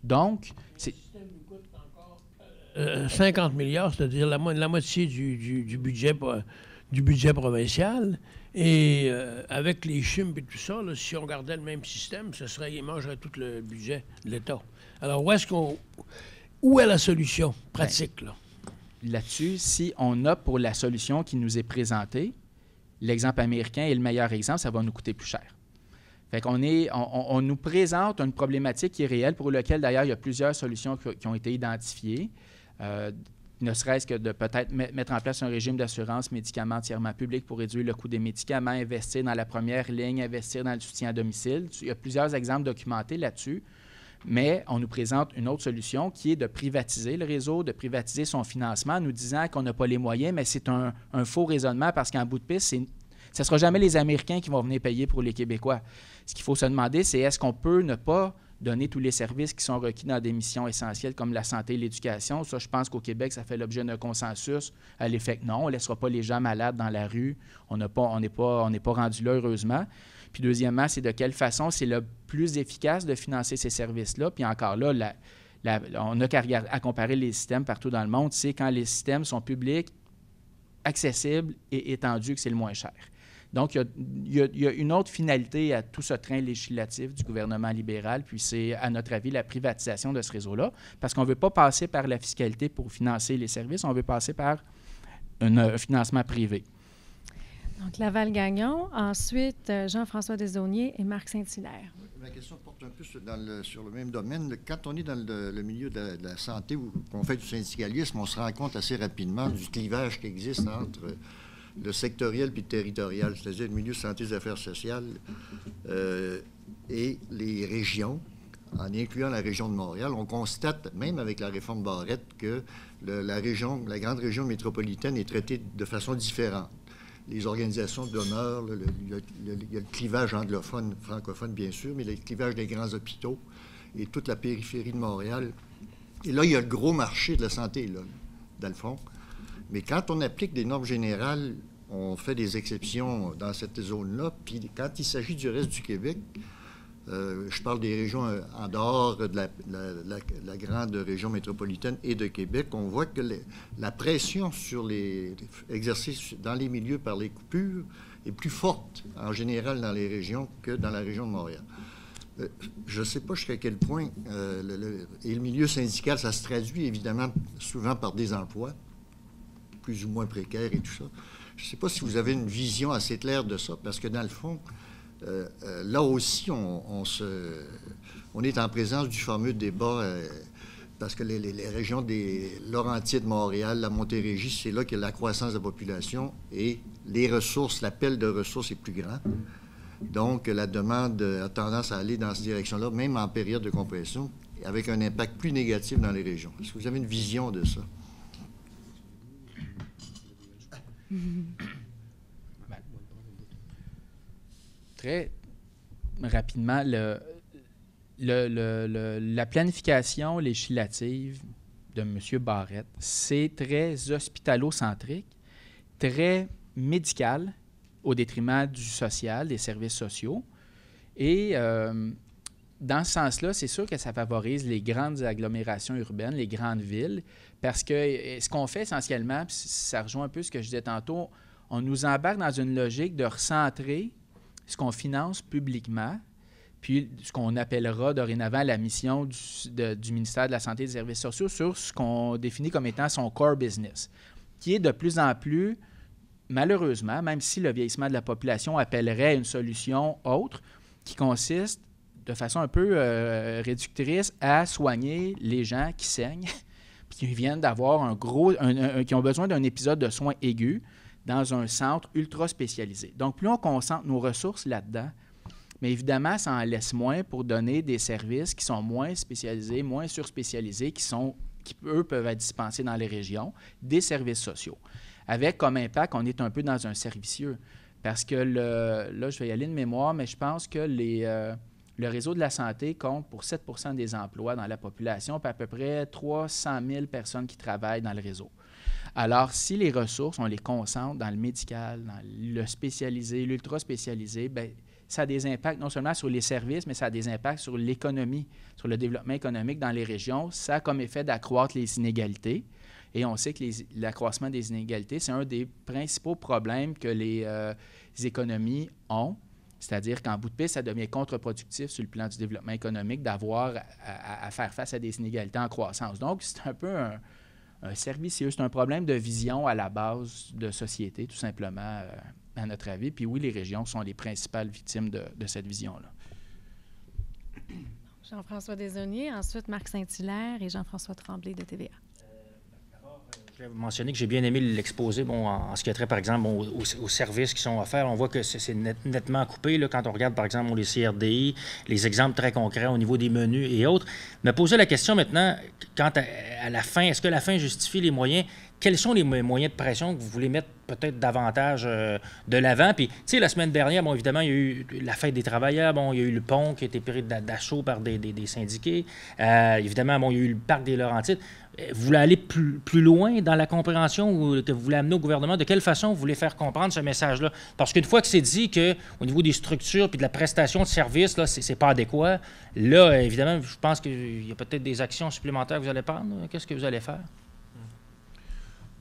Donc, c'est... Le système nous coûte encore 50 milliards, c'est-à-dire la moitié du budget provincial. Et avec les CHUM et tout ça, là, si on gardait le même système, il mangerait tout le budget de l'État. Alors, où est la solution pratique, là? Là-dessus, si on opte pour la solution qui nous est présentée, l'exemple américain est le meilleur exemple, ça va nous coûter plus cher. Fait qu'on on nous présente une problématique qui est réelle, pour laquelle, d'ailleurs, il y a plusieurs solutions qui ont été identifiées. Ne serait-ce que de peut-être mettre en place un régime d'assurance médicaments entièrement public pour réduire le coût des médicaments, investir dans la première ligne, investir dans le soutien à domicile. Il y a plusieurs exemples documentés là-dessus, mais on nous présente une autre solution qui est de privatiser le réseau, de privatiser son financement en nous disant qu'on n'a pas les moyens, mais c'est un faux raisonnement parce qu'en bout de piste, ce ne sera jamais les Américains qui vont venir payer pour les Québécois. Ce qu'il faut se demander, c'est est-ce qu'on peut ne pas donner tous les services qui sont requis dans des missions essentielles comme la santé et l'éducation. Ça, je pense qu'au Québec, ça fait l'objet d'un consensus à l'effet que non, on ne laissera pas les gens malades dans la rue. On n'est pas rendu là, heureusement. Puis deuxièmement, c'est de quelle façon c'est le plus efficace de financer ces services-là. Puis encore là, on n'a qu'à comparer les systèmes partout dans le monde. C'est quand les systèmes sont publics, accessibles et étendus que c'est le moins cher. Donc, il y a une autre finalité à tout ce train législatif du gouvernement libéral, puis c'est, à notre avis, la privatisation de ce réseau-là, parce qu'on ne veut pas passer par la fiscalité pour financer les services, on veut passer par un financement privé. Donc, Laval-Gagnon, ensuite Jean-François Desaulniers et Marc Saint-Hilaire. Ma question porte un peu sur le même domaine. Quand on est dans le milieu de la santé ou qu'on fait du syndicalisme, on se rend compte assez rapidement du clivage qui existe entre le sectoriel puis le territorial, c'est-à-dire le milieu santé et des affaires sociales et les régions, en incluant la région de Montréal. On constate, même avec la réforme Barrette, que la grande région métropolitaine est traitée de façon différente. Les organisations demeurent, il y a le clivage anglophone, francophone, bien sûr, mais le clivage des grands hôpitaux et toute la périphérie de Montréal. Et là, il y a le gros marché de la santé, là, dans le fond. Mais quand on applique des normes générales, on fait des exceptions dans cette zone-là. Puis quand il s'agit du reste du Québec, je parle des régions en dehors de la grande région métropolitaine et de Québec, on voit que la pression sur les exercices dans les milieux par les coupures est plus forte en général dans les régions que dans la région de Montréal. Je ne sais pas jusqu'à quel point, et le milieu syndical, ça se traduit évidemment souvent par des emplois plus ou moins précaires et tout ça. Je ne sais pas si vous avez une vision assez claire de ça, parce que dans le fond, là aussi, on est en présence du fameux débat, parce que les régions des Laurentides, Montréal, la Montérégie, c'est là que la croissance de la population et les ressources, l'appel de ressources est plus grand. Donc, la demande a tendance à aller dans cette direction-là, même en période de compression, avec un impact plus négatif dans les régions. Est-ce que vous avez une vision de ça? Très rapidement, la planification législative de M. Barrette, c'est très hospitalo-centrique, très médical, au détriment du social, des services sociaux. Et dans ce sens-là, c'est sûr que ça favorise les grandes agglomérations urbaines, les grandes villes, parce que ce qu'on fait essentiellement, puis ça rejoint un peu ce que je disais tantôt, on nous embarque dans une logique de recentrer ce qu'on finance publiquement, puis ce qu'on appellera dorénavant la mission du ministère de la Santé et des Services sociaux sur ce qu'on définit comme étant son core business, qui est de plus en plus, malheureusement, même si le vieillissement de la population appellerait une solution autre, qui consiste de façon un peu réductrice à soigner les gens qui saignent, puis qui viennent d'avoir qui ont besoin d'un épisode de soins aigus dans un centre ultra spécialisé. Donc, plus on concentre nos ressources là-dedans, mais évidemment, ça en laisse moins pour donner des services qui sont moins spécialisés, moins surspécialisés, qui, eux, peuvent être dispensés dans les régions, des services sociaux. Avec comme impact, on est un peu dans un cercle vicieux. Parce que, là, je vais y aller de mémoire, mais je pense que le réseau de la santé compte pour 7 % des emplois dans la population, puis à peu près 300 000 personnes qui travaillent dans le réseau. Alors, si les ressources, on les concentre dans le médical, dans le spécialisé, l'ultra spécialisé, bien, ça a des impacts non seulement sur les services, mais ça a des impacts sur l'économie, sur le développement économique dans les régions. Ça a comme effet d'accroître les inégalités. Et on sait que l'accroissement des inégalités, c'est un des principaux problèmes que les économies ont. C'est-à-dire qu'en bout de piste, ça devient contre-productif sur le plan du développement économique d'avoir à faire face à des inégalités en croissance. Donc, c'est un peu un servicieux, c'est un problème de vision à la base de société, tout simplement, à notre avis. Puis oui, les régions sont les principales victimes de cette vision-là. Jean-François Desaulniers, ensuite Marc Saint-Hilaire et Jean-François Tremblay de TVA. Je vais mentionner que j'ai bien aimé l'exposé en ce qui a trait, par exemple, aux services qui sont offerts. On voit que c'est nettement coupé là, quand on regarde, par exemple, les CRDI, les exemples très concrets au niveau des menus et autres. Mais poser la question maintenant, quant à la fin, est-ce que la fin justifie les moyens? Quels sont les moyens de pression que vous voulez mettre peut-être davantage de l'avant? Puis, tu sais, la semaine dernière, bon, évidemment, il y a eu la fête des travailleurs, bon, il y a eu le pont qui a été pris d'assaut par des syndiqués. Évidemment, bon, il y a eu le parc des Laurentides. Vous voulez aller plus loin dans la compréhension ou que vous voulez amener au gouvernement? De quelle façon vous voulez faire comprendre ce message-là? Parce qu'une fois que c'est dit qu'au niveau des structures puis de la prestation de services, là, c'est pas adéquat, là, évidemment, je pense qu'il y a peut-être des actions supplémentaires que vous allez prendre. Qu'est-ce que vous allez faire?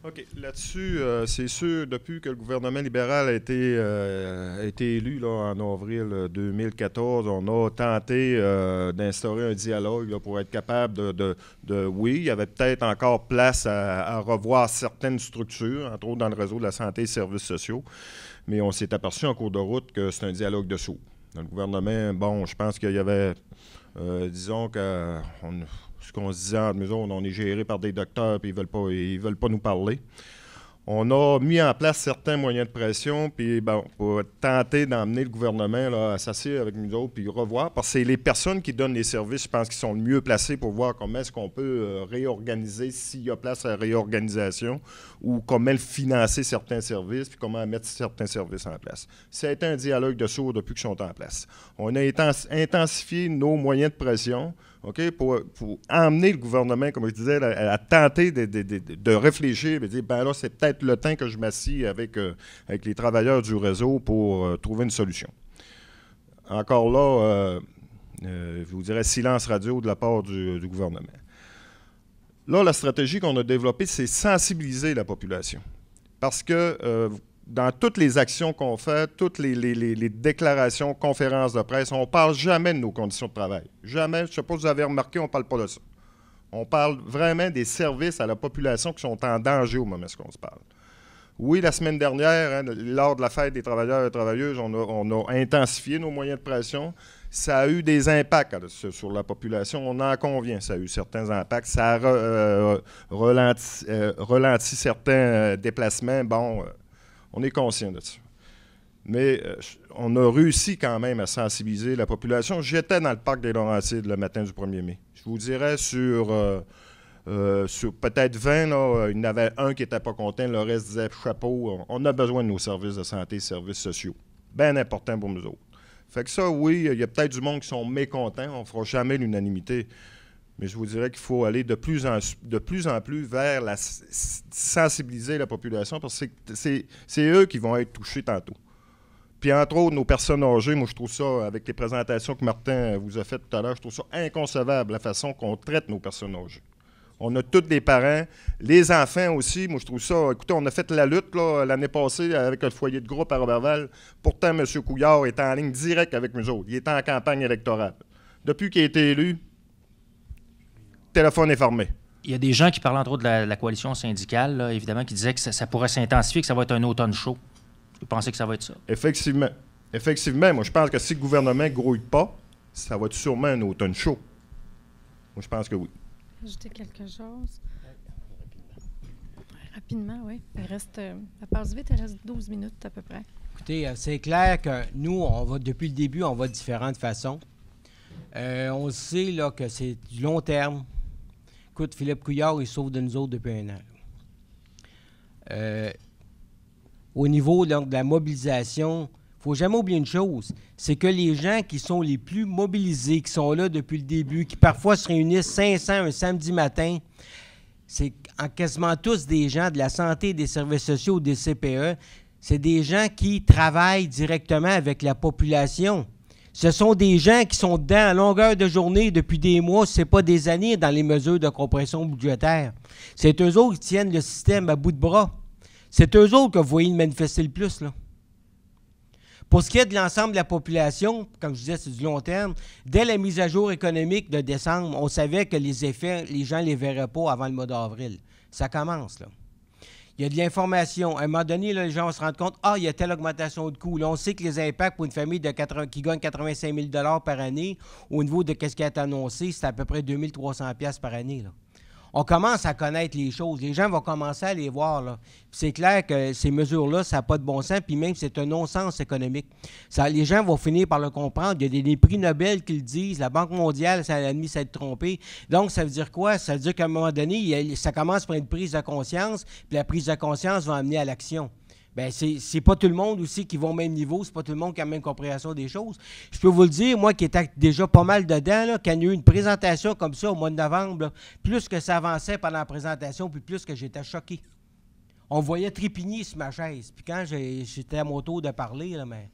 OK. Là-dessus, c'est sûr, depuis que le gouvernement libéral a été élu là, en avril 2014, on a tenté d'instaurer un dialogue là, pour être capable oui, il y avait peut-être encore place à revoir certaines structures, entre autres dans le réseau de la santé et services sociaux, mais on s'est aperçu en cours de route que c'est un dialogue de sourds. Dans le gouvernement, bon, je pense qu'il y avait, disons que... ce qu'on se disait entre nous autres, on est géré par des docteurs puis ils veulent pas nous parler. On a mis en place certains moyens de pression puis bon, pour tenter d'emmener le gouvernement là, à s'asseoir avec nous autres puis revoir, parce que c'est les personnes qui donnent les services, je pense, qui sont le mieux placées pour voir comment est-ce qu'on peut réorganiser, s'il y a place à réorganisation, ou comment financer certains services puis comment mettre certains services en place. Ça a été un dialogue de sourds depuis qu'ils sont en place. On a intensifié nos moyens de pression, OK, pour emmener le gouvernement, comme je disais, à tenter de réfléchir et de dire, ben là, c'est peut-être le temps que je m'assis avec les travailleurs du réseau pour trouver une solution. Encore là, je vous dirais silence radio de la part du gouvernement. Là, la stratégie qu'on a développée, c'est sensibiliser la population. Parce que dans toutes les actions qu'on fait, toutes les déclarations, conférences de presse, on ne parle jamais de nos conditions de travail. Jamais. Je ne sais pas si vous avez remarqué, on ne parle pas de ça. On parle vraiment des services à la population qui sont en danger au moment où on se parle. Oui, la semaine dernière, hein, lors de la fête des travailleurs et travailleuses, on a intensifié nos moyens de pression. Ça a eu des impacts sur la population, on en convient. Ça a eu certains impacts. Ça a ralenti certains déplacements. Bon, on est conscient de ça. Mais on a réussi quand même à sensibiliser la population. J'étais dans le parc des Laurentides le matin du 1er mai. Je vous dirais sur peut-être 20, là, il y en avait un qui n'était pas content, le reste disait chapeau, on a besoin de nos services de santé et services sociaux. Bien important pour nous autres. Fait que ça, oui, il y a peut-être du monde qui sont mécontents, on ne fera jamais l'unanimité. Mais je vous dirais qu'il faut aller de plus en plus vers sensibiliser la population, parce que c'est eux qui vont être touchés tantôt. Puis entre autres, nos personnes âgées, moi je trouve ça, avec les présentations que Martin vous a faites tout à l'heure, je trouve ça inconcevable la façon qu'on traite nos personnes âgées. On a tous des parents, les enfants aussi, moi je trouve ça, écoutez, on a fait la lutte l'année passée avec le foyer de groupe à Roberval. Pourtant, M. Couillard est en ligne directe avec nous autres. Il est en campagne électorale. Depuis qu'il a été élu, le téléphone est fermé. Il y a des gens qui parlent entre autres de la coalition syndicale, là, évidemment, qui disaient que ça pourrait s'intensifier, que ça va être un automne chaud. Vous pensez que ça va être ça? Effectivement. Effectivement. Moi, je pense que si le gouvernement ne grouille pas, ça va être sûrement un automne chaud. Moi, je pense que oui. Ajouter quelque chose? Rapidement, oui. Il reste, ça passe vite, il reste 12 minutes à peu près. Écoutez, c'est clair que nous, depuis le début, on va de différentes façons. On sait là, que c'est du long terme. Écoute, Philippe Couillard, il sauve de nous autres depuis un an. Au niveau donc, de la mobilisation, il ne faut jamais oublier une chose, c'est que les gens qui sont les plus mobilisés, qui sont là depuis le début, qui parfois se réunissent 500 un samedi matin, c'est quasiment tous des gens de la santé, des services sociaux, des CPE. C'est des gens qui travaillent directement avec la population. Ce sont des gens qui sont dedans à longueur de journée depuis des mois, si ce n'est pas des années, dans les mesures de compression budgétaire. C'est eux autres qui tiennent le système à bout de bras. C'est eux autres que vous voyez manifester le plus, là. Pour ce qui est de l'ensemble de la population, comme je disais, c'est du long terme, dès la mise à jour économique de décembre, on savait que les effets, les gens ne les verraient pas avant le mois d'avril. Ça commence, là. Il y a de l'information. À un moment donné, là, les gens vont se rendre compte, il y a telle augmentation de coûts. Là, on sait que les impacts pour une famille qui gagne 85 000 par année, au niveau de ce qui est annoncé, c'est à peu près 2 300 $ par année, là. On commence à connaître les choses. Les gens vont commencer à les voir, là. C'est clair que ces mesures-là, ça n'a pas de bon sens, puis même c'est un non-sens économique. Les gens vont finir par le comprendre. Il y a des prix Nobel qui le disent. La Banque mondiale, ça a admis s'être trompée. Donc, ça veut dire quoi? Ça veut dire qu'à un moment donné, ça commence par une prise de conscience, puis la prise de conscience va amener à l'action. Bien, c'est pas tout le monde aussi qui va au même niveau, c'est pas tout le monde qui a la même compréhension des choses. Je peux vous le dire, moi qui étais déjà pas mal dedans, là, quand il y a eu une présentation comme ça au mois de novembre, là, plus que ça avançait pendant la présentation, puis plus que j'étais choqué. On voyait trépigner sur ma chaise. Puis quand j'étais à mon tour de parler, là, mais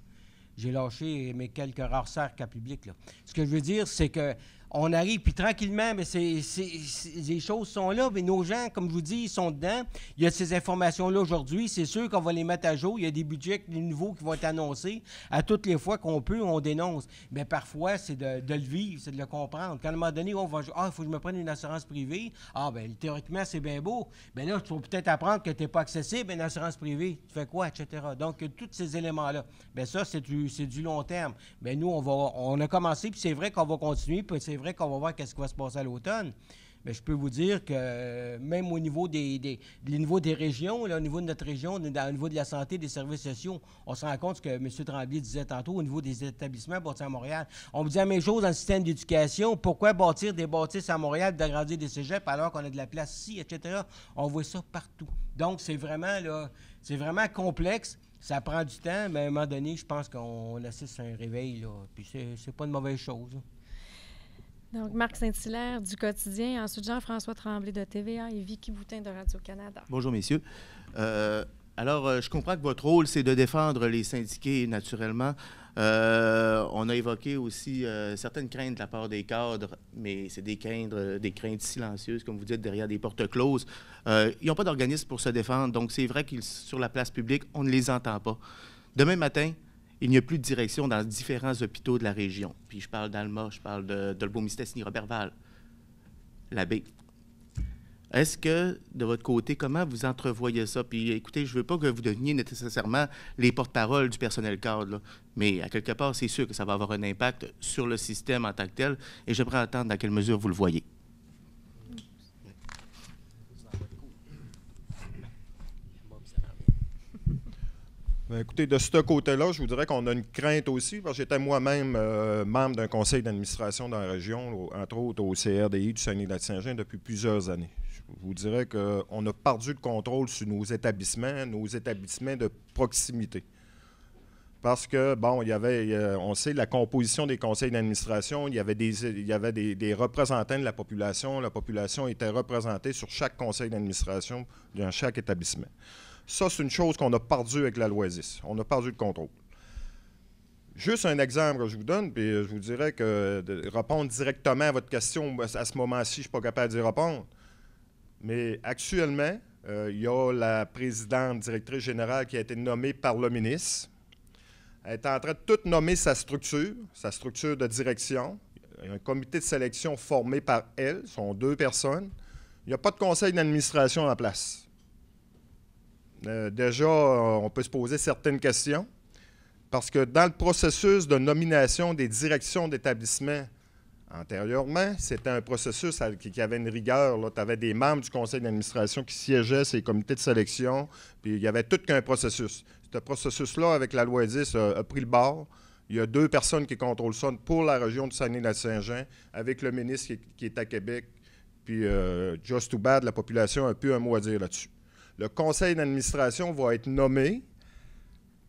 j'ai lâché mes quelques rares cercles publics, là. Ce que je veux dire, c'est que on arrive, puis tranquillement, mais les choses sont là, mais nos gens, comme je vous dis, ils sont dedans. Il y a ces informations-là aujourd'hui. C'est sûr qu'on va les mettre à jour. Il y a des budgets nouveaux qui vont être annoncés. À toutes les fois qu'on peut, on dénonce. Mais parfois, c'est de le vivre, c'est de le comprendre. Quand à un moment donné, on va dire, il faut que je me prenne une assurance privée. Théoriquement, c'est bien beau. Bien là, il faut peut-être apprendre que tu n'es pas accessible à une assurance privée. Tu fais quoi, etc. Donc, tous ces éléments-là. Bien, ça, c'est du long terme. Bien, nous, on a commencé, puis c'est vrai qu'on va continuer, puis c'est vrai qu'on va voir qu'est-ce qui va se passer à l'automne. Mais je peux vous dire que même au niveau des régions, là, au niveau de notre région, au niveau de la santé, des services sociaux, on se rend compte ce que M. Tremblay disait tantôt au niveau des établissements bâtis à Montréal. On me dit la même chose dans le système d'éducation. Pourquoi bâtir des bâtisses à Montréal, d'agrandir des cégeps alors qu'on a de la place ici, etc.? On voit ça partout. Donc, c'est vraiment complexe. Ça prend du temps, mais à un moment donné, je pense qu'on assiste à un réveil, là. Puis c'est pas une mauvaise chose, là. Donc, Marc Saint-Hilaire du Quotidien, ensuite Jean-François Tremblay de TVA et Vicky Boutin de Radio-Canada. Bonjour, messieurs. Je comprends que votre rôle, c'est de défendre les syndiqués, naturellement. On a évoqué aussi certaines craintes de la part des cadres, mais c'est des craintes silencieuses, comme vous dites, derrière des portes closes. Ils n'ont pas d'organisme pour se défendre, donc c'est vrai que sur la place publique, on ne les entend pas. Demain matin, il n'y a plus de direction dans différents hôpitaux de la région. Puis je parle d'Alma, je parle de Dolbeau-Mistassini, Roberval, Labbé. Est-ce que, de votre côté, comment vous entrevoyez ça? Puis écoutez, je ne veux pas que vous deveniez nécessairement les porte-parole du personnel cadre, là, mais à quelque part, c'est sûr que ça va avoir un impact sur le système en tant que tel, et j'aimerais entendre dans quelle mesure vous le voyez. Bien, écoutez, de ce côté-là, je vous dirais qu'on a une crainte aussi, parce que j'étais moi-même membre d'un conseil d'administration dans la région, entre autres au CRDI du Saguenay-Lac-Saint-Jean depuis plusieurs années. Je vous dirais qu'on a perdu le contrôle sur nos établissements de proximité. Parce que, bon, on sait la composition des conseils d'administration, il y avait des représentants de la population était représentée sur chaque conseil d'administration dans chaque établissement. Ça, c'est une chose qu'on a perdue avec la loi 10. On a perdu le contrôle. Juste un exemple que je vous donne, puis je vous dirais que de répondre directement à votre question, à ce moment-ci, je ne suis pas capable d'y répondre. Mais actuellement, il y a la présidente directrice générale qui a été nommée par le ministre. Elle est en train de tout nommer sa structure de direction. Il y a un comité de sélection formé par elle, ce sont 2 personnes. Il n'y a pas de conseil d'administration en place. Déjà, on peut se poser certaines questions, parce que dans le processus de nomination des directions d'établissement antérieurement, c'était un processus qui avait une rigueur. Tu avais des membres du conseil d'administration qui siégeaient ces comités de sélection, puis il y avait tout qu'un processus. Ce processus-là, avec la loi 10, a pris le bord. Il y a 2 personnes qui contrôlent ça pour la région du Saguenay-Lac-Saint-Jean, avec le ministre qui est à Québec, puis just too bad, la population a plus un mot à dire là-dessus. Le conseil d'administration va être nommé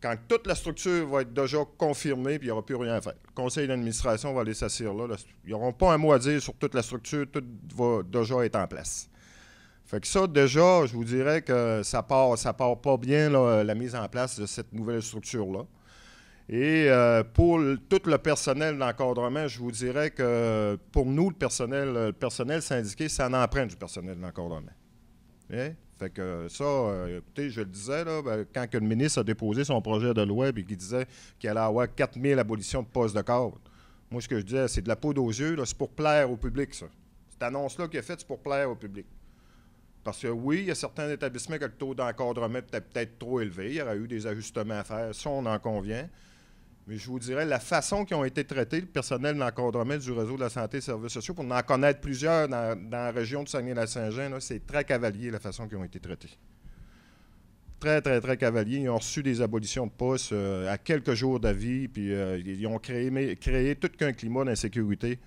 quand toute la structure va être déjà confirmée, puis il n'y aura plus rien à faire. Le conseil d'administration va aller s'asseoir là. Ils n'auront pas un mot à dire sur toute la structure, tout va déjà être en place. Fait que ça, déjà, je vous dirais que ça part pas bien, là, la mise en place de cette nouvelle structure-là. Et pour tout le personnel d'encadrement, je vous dirais que pour nous, le personnel syndiqué, c'est en empreinte du personnel d'encadrement. Fait que ça, écoutez, je le disais, là, quand que le ministre a déposé son projet de loi et qu'il disait qu'il allait avoir 4000 abolitions de postes de cadre, moi, ce que je disais, c'est de la poudre aux yeux, c'est pour plaire au public, ça. Cette annonce-là qu'il a faite, c'est pour plaire au public. Parce que oui, il y a certains établissements que le taux d'encadrement est peut-être trop élevé. Il y aurait eu des ajustements à faire, ça, on en convient. Mais je vous dirais, la façon qu'ils ont été traités, le personnel d'encadrement du réseau de la santé et des services sociaux, pour en connaître plusieurs dans la région de Saguenay-Lac-Saint-Jean, c'est très cavalier la façon qu'ils ont été traités. Très, très, très cavalier. Ils ont reçu des abolitions de postes à quelques jours d'avis, puis ils ont créé tout qu'un climat d'insécurité,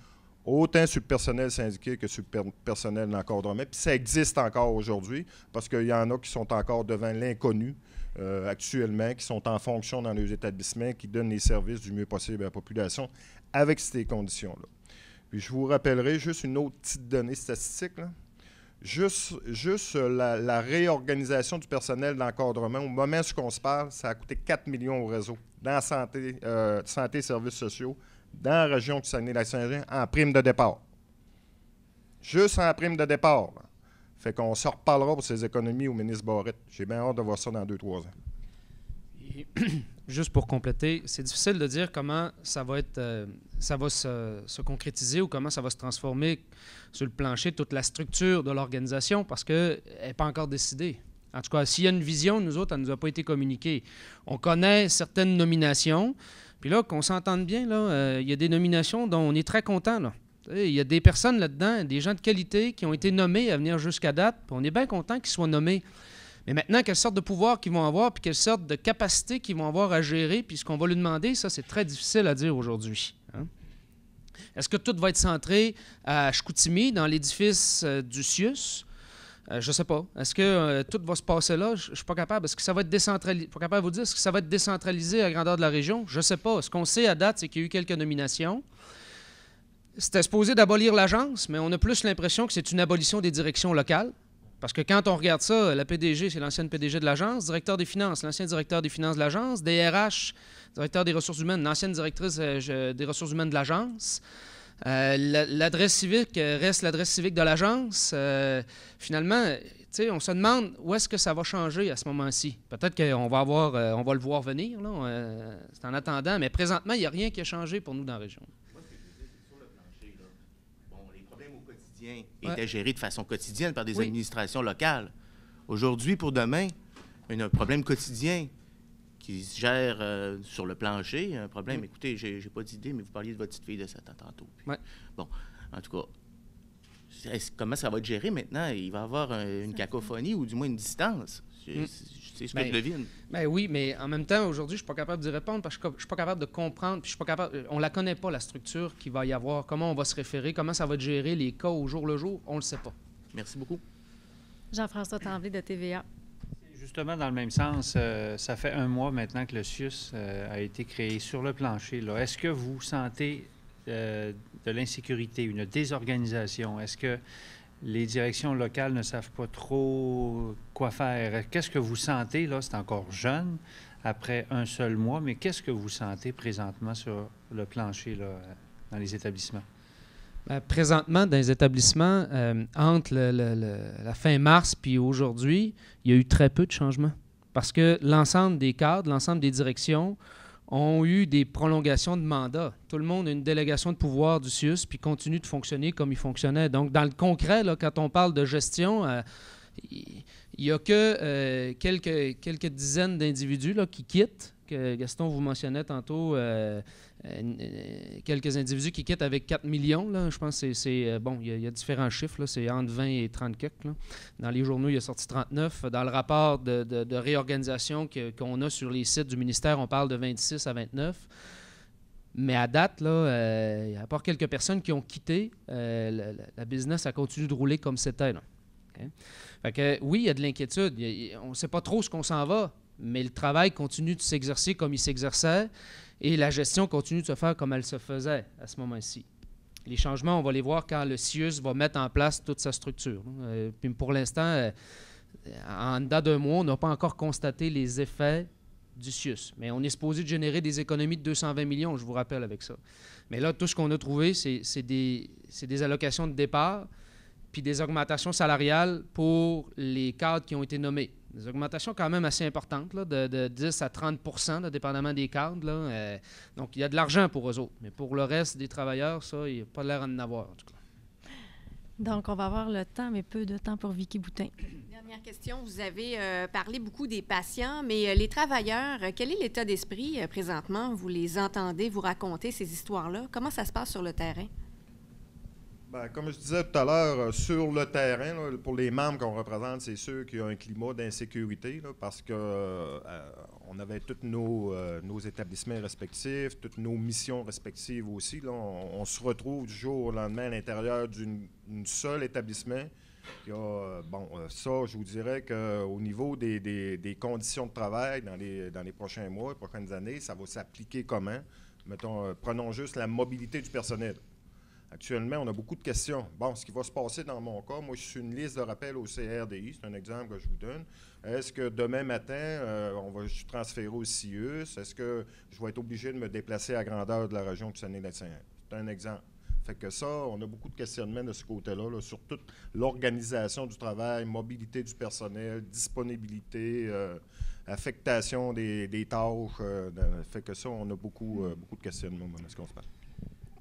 autant sur le personnel syndiqué que sur le personnel d'encadrement. Puis ça existe encore aujourd'hui, parce qu'il y en a qui sont encore devant l'inconnu actuellement, qui sont en fonction dans les établissements, qui donnent les services du mieux possible à la population avec ces conditions-là. Puis je vous rappellerai juste une autre petite donnée statistique, là. Juste la réorganisation du personnel d'encadrement, au moment où on se parle, ça a coûté 4 millions au réseau, dans la santé et services sociaux, dans la région du Saguenay-Lac-Saint-Jean, en prime de départ. Juste en prime de départ. Là. Fait qu'on se reparlera pour ces économies au ministre Barrette. J'ai bien hâte de voir ça dans 2-3 ans. Et juste pour compléter, c'est difficile de dire comment ça va se concrétiser ou comment ça va se transformer sur le plancher, toute la structure de l'organisation, parce qu'elle n'est pas encore décidée. En tout cas, s'il y a une vision, nous autres, elle ne nous a pas été communiquée. On connaît certaines nominations, puis là, qu'on s'entende bien, là, il y a des nominations dont on est très content, là. Il y a des personnes là-dedans, des gens de qualité qui ont été nommés à venir jusqu'à date, puis on est bien content qu'ils soient nommés. Mais maintenant, quelle sorte de pouvoir qu'ils vont avoir, puis quelle sorte de capacité qu'ils vont avoir à gérer, puis ce qu'on va lui demander, ça, c'est très difficile à dire aujourd'hui. Hein? Est-ce que tout va être centré à Chicoutimi, dans l'édifice du CIUS? Je ne sais pas. Est-ce que tout va se passer là? Je ne suis pas capable. Est-ce que ça va être décentralisé? Pas capable de vous dire. Est-ce que ça va être décentralisé à la grandeur de la région? Je ne sais pas. Ce qu'on sait à date, c'est qu'il y a eu quelques nominations. C'était supposé d'abolir l'agence, mais on a plus l'impression que c'est une abolition des directions locales. Parce que quand on regarde ça, la PDG, c'est l'ancienne PDG de l'agence, directeur des finances, l'ancien directeur des finances de l'agence, DRH, directeur des ressources humaines, l'ancienne directrice des ressources humaines de l'agence. L'adresse civique reste l'adresse civique de l'agence. Finalement, on se demande où est-ce que ça va changer à ce moment-ci. Peut-être qu'on va on va le voir venir, là, c'est en attendant, mais présentement, il n'y a rien qui a changé pour nous dans la région. Était géré de façon quotidienne par des administrations locales. Aujourd'hui, pour demain, il y a un problème quotidien qui se gère sur le plancher. Un problème, écoutez, j'ai pas d'idée, mais vous parliez de votre petite fille de 7 ans tantôt. Puis, bon, en tout cas, comment ça va être géré maintenant? Il va y avoir une cacophonie ou du moins une distance. C'est ce que je devine. Ben oui, mais en même temps, aujourd'hui, je ne suis pas capable d'y répondre parce que je ne suis pas capable de comprendre. Puis je suis pas capable, on ne la connaît pas, la structure qu'il va y avoir, comment on va se référer, comment ça va être géré, les cas au jour le jour, on ne le sait pas. Merci beaucoup. Jean-François Tremblay de TVA. Justement, dans le même sens, ça fait 1 mois maintenant que le CIUS a été créé sur le plancher. Est-ce que vous sentez de l'insécurité, une désorganisation? Est-ce que les directions locales ne savent pas trop quoi faire? Qu'est-ce que vous sentez, là? C'est encore jeune, après 1 seul mois, mais qu'est-ce que vous sentez présentement sur le plancher, là, dans les établissements? Bien, présentement, dans les établissements, entre la fin mars puis aujourd'hui, il y a eu très peu de changements. Parce que l'ensemble des cadres, l'ensemble des directions ont eu des prolongations de mandat. Tout le monde a une délégation de pouvoir du CIUS puis continue de fonctionner comme il fonctionnait. Donc, dans le concret, là, quand on parle de gestion, il n'y a que quelques dizaines d'individus là, qui quittent. Que Gaston vous mentionnait tantôt, quelques individus qui quittent avec 4 millions. Là. Je pense que c'est bon, il y a différents chiffres. Là. C'est entre 20 et 30 quelques. Là. Dans les journaux, il y a sorti 39. Dans le rapport de réorganisation qu'on a sur les sites du ministère, on parle de 26 à 29. Mais à date, là, à part quelques personnes qui ont quitté, la business a continué de rouler comme c'était. Là. Okay? Fait que, oui, il y a de l'inquiétude. On ne sait pas trop ce qu'on s'en va. Mais le travail continue de s'exercer comme il s'exerçait et la gestion continue de se faire comme elle se faisait à ce moment-ci. Les changements, on va les voir quand le CIUS va mettre en place toute sa structure. Puis pour l'instant, en dedans d'1 mois, on n'a pas encore constaté les effets du CIUS. Mais on est supposé de générer des économies de 220 millions, je vous rappelle, avec ça. Mais là, tout ce qu'on a trouvé, c'est des allocations de départ puis des augmentations salariales pour les cadres qui ont été nommés. Des augmentations quand même assez importantes, là, de 10 à 30 là, dépendamment des cadres. Là. Donc, il y a de l'argent pour eux autres. Mais pour le reste des travailleurs, ça, il n'y a pas l'air d'en avoir, en tout cas. Donc, on va avoir le temps, mais peu de temps pour Vicky Boutin. Dernière question. Vous avez parlé beaucoup des patients, mais les travailleurs, quel est l'état d'esprit présentement? Vous les entendez, vous racontez ces histoires-là. Comment ça se passe sur le terrain? Bien, comme je disais tout à l'heure, sur le terrain, là, pour les membres qu'on représente, c'est sûr qu'il y a un climat d'insécurité là, parce que on avait tous nos établissements respectifs, toutes nos missions respectives aussi. Là, on se retrouve du jour au lendemain à l'intérieur d'un seul établissement. Il y a, ça, je vous dirais qu'au niveau des conditions de travail dans les prochains mois, les prochaines années, ça va s'appliquer comment? Mettons, prenons juste la mobilité du personnel. Actuellement, on a beaucoup de questions. Bon, ce qui va se passer dans mon cas, moi, je suis une liste de rappel au CRDI, c'est un exemple que je vous donne. Est-ce que demain matin, je suis transféré au CIUS? Est-ce que je vais être obligé de me déplacer à grandeur de la région du Saguenay-Lac-Saint-Jean? C'est un exemple. Fait que ça, on a beaucoup de questionnements de ce côté-là, là, sur toute l'organisation du travail, mobilité du personnel, disponibilité, affectation des tâches. Fait que ça, on a beaucoup de questionnements dans ce qu'on se parle.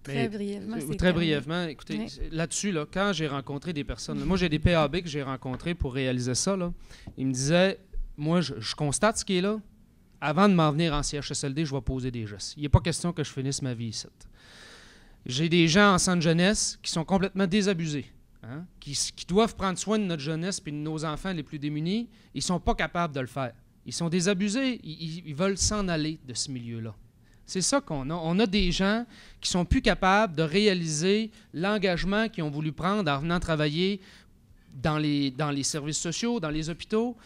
Très brièvement. Très brièvement, écoutez, là-dessus, là, quand j'ai rencontré des personnes, moi j'ai des PAB que j'ai rencontrés pour réaliser ça, là, ils me disaient, moi je constate ce qui est là, avant de m'en venir en CHSLD, je vais poser des gestes. Il n'est pas question que je finisse ma vie ici. J'ai des gens en centre jeunesse qui sont complètement désabusés, hein, qui doivent prendre soin de notre jeunesse et de nos enfants les plus démunis. Ils ne sont pas capables de le faire. Ils sont désabusés, ils veulent s'en aller de ce milieu-là. C'est ça qu'on a. On a des gens qui sont plus capables de réaliser l'engagement qu'ils ont voulu prendre en venant travailler dans les services sociaux, dans les hôpitaux.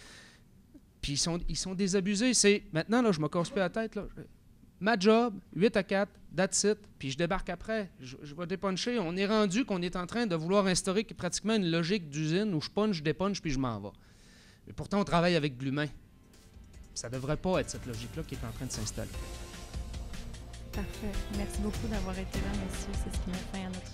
Puis ils sont désabusés. Maintenant, là, je me casse plus la tête. Là. Ma job, 8 à 4, that's it, puis je débarque après. Je vais dépuncher. On est rendu qu'on est en train de vouloir instaurer pratiquement une logique d'usine où je punch, je dépunche, puis je m'en vais. Mais pourtant, on travaille avec de l'humain. Ça ne devrait pas être cette logique-là qui est en train de s'installer. Parfait. Merci beaucoup d'avoir été là, messieurs. C'est ce qui met fin à notre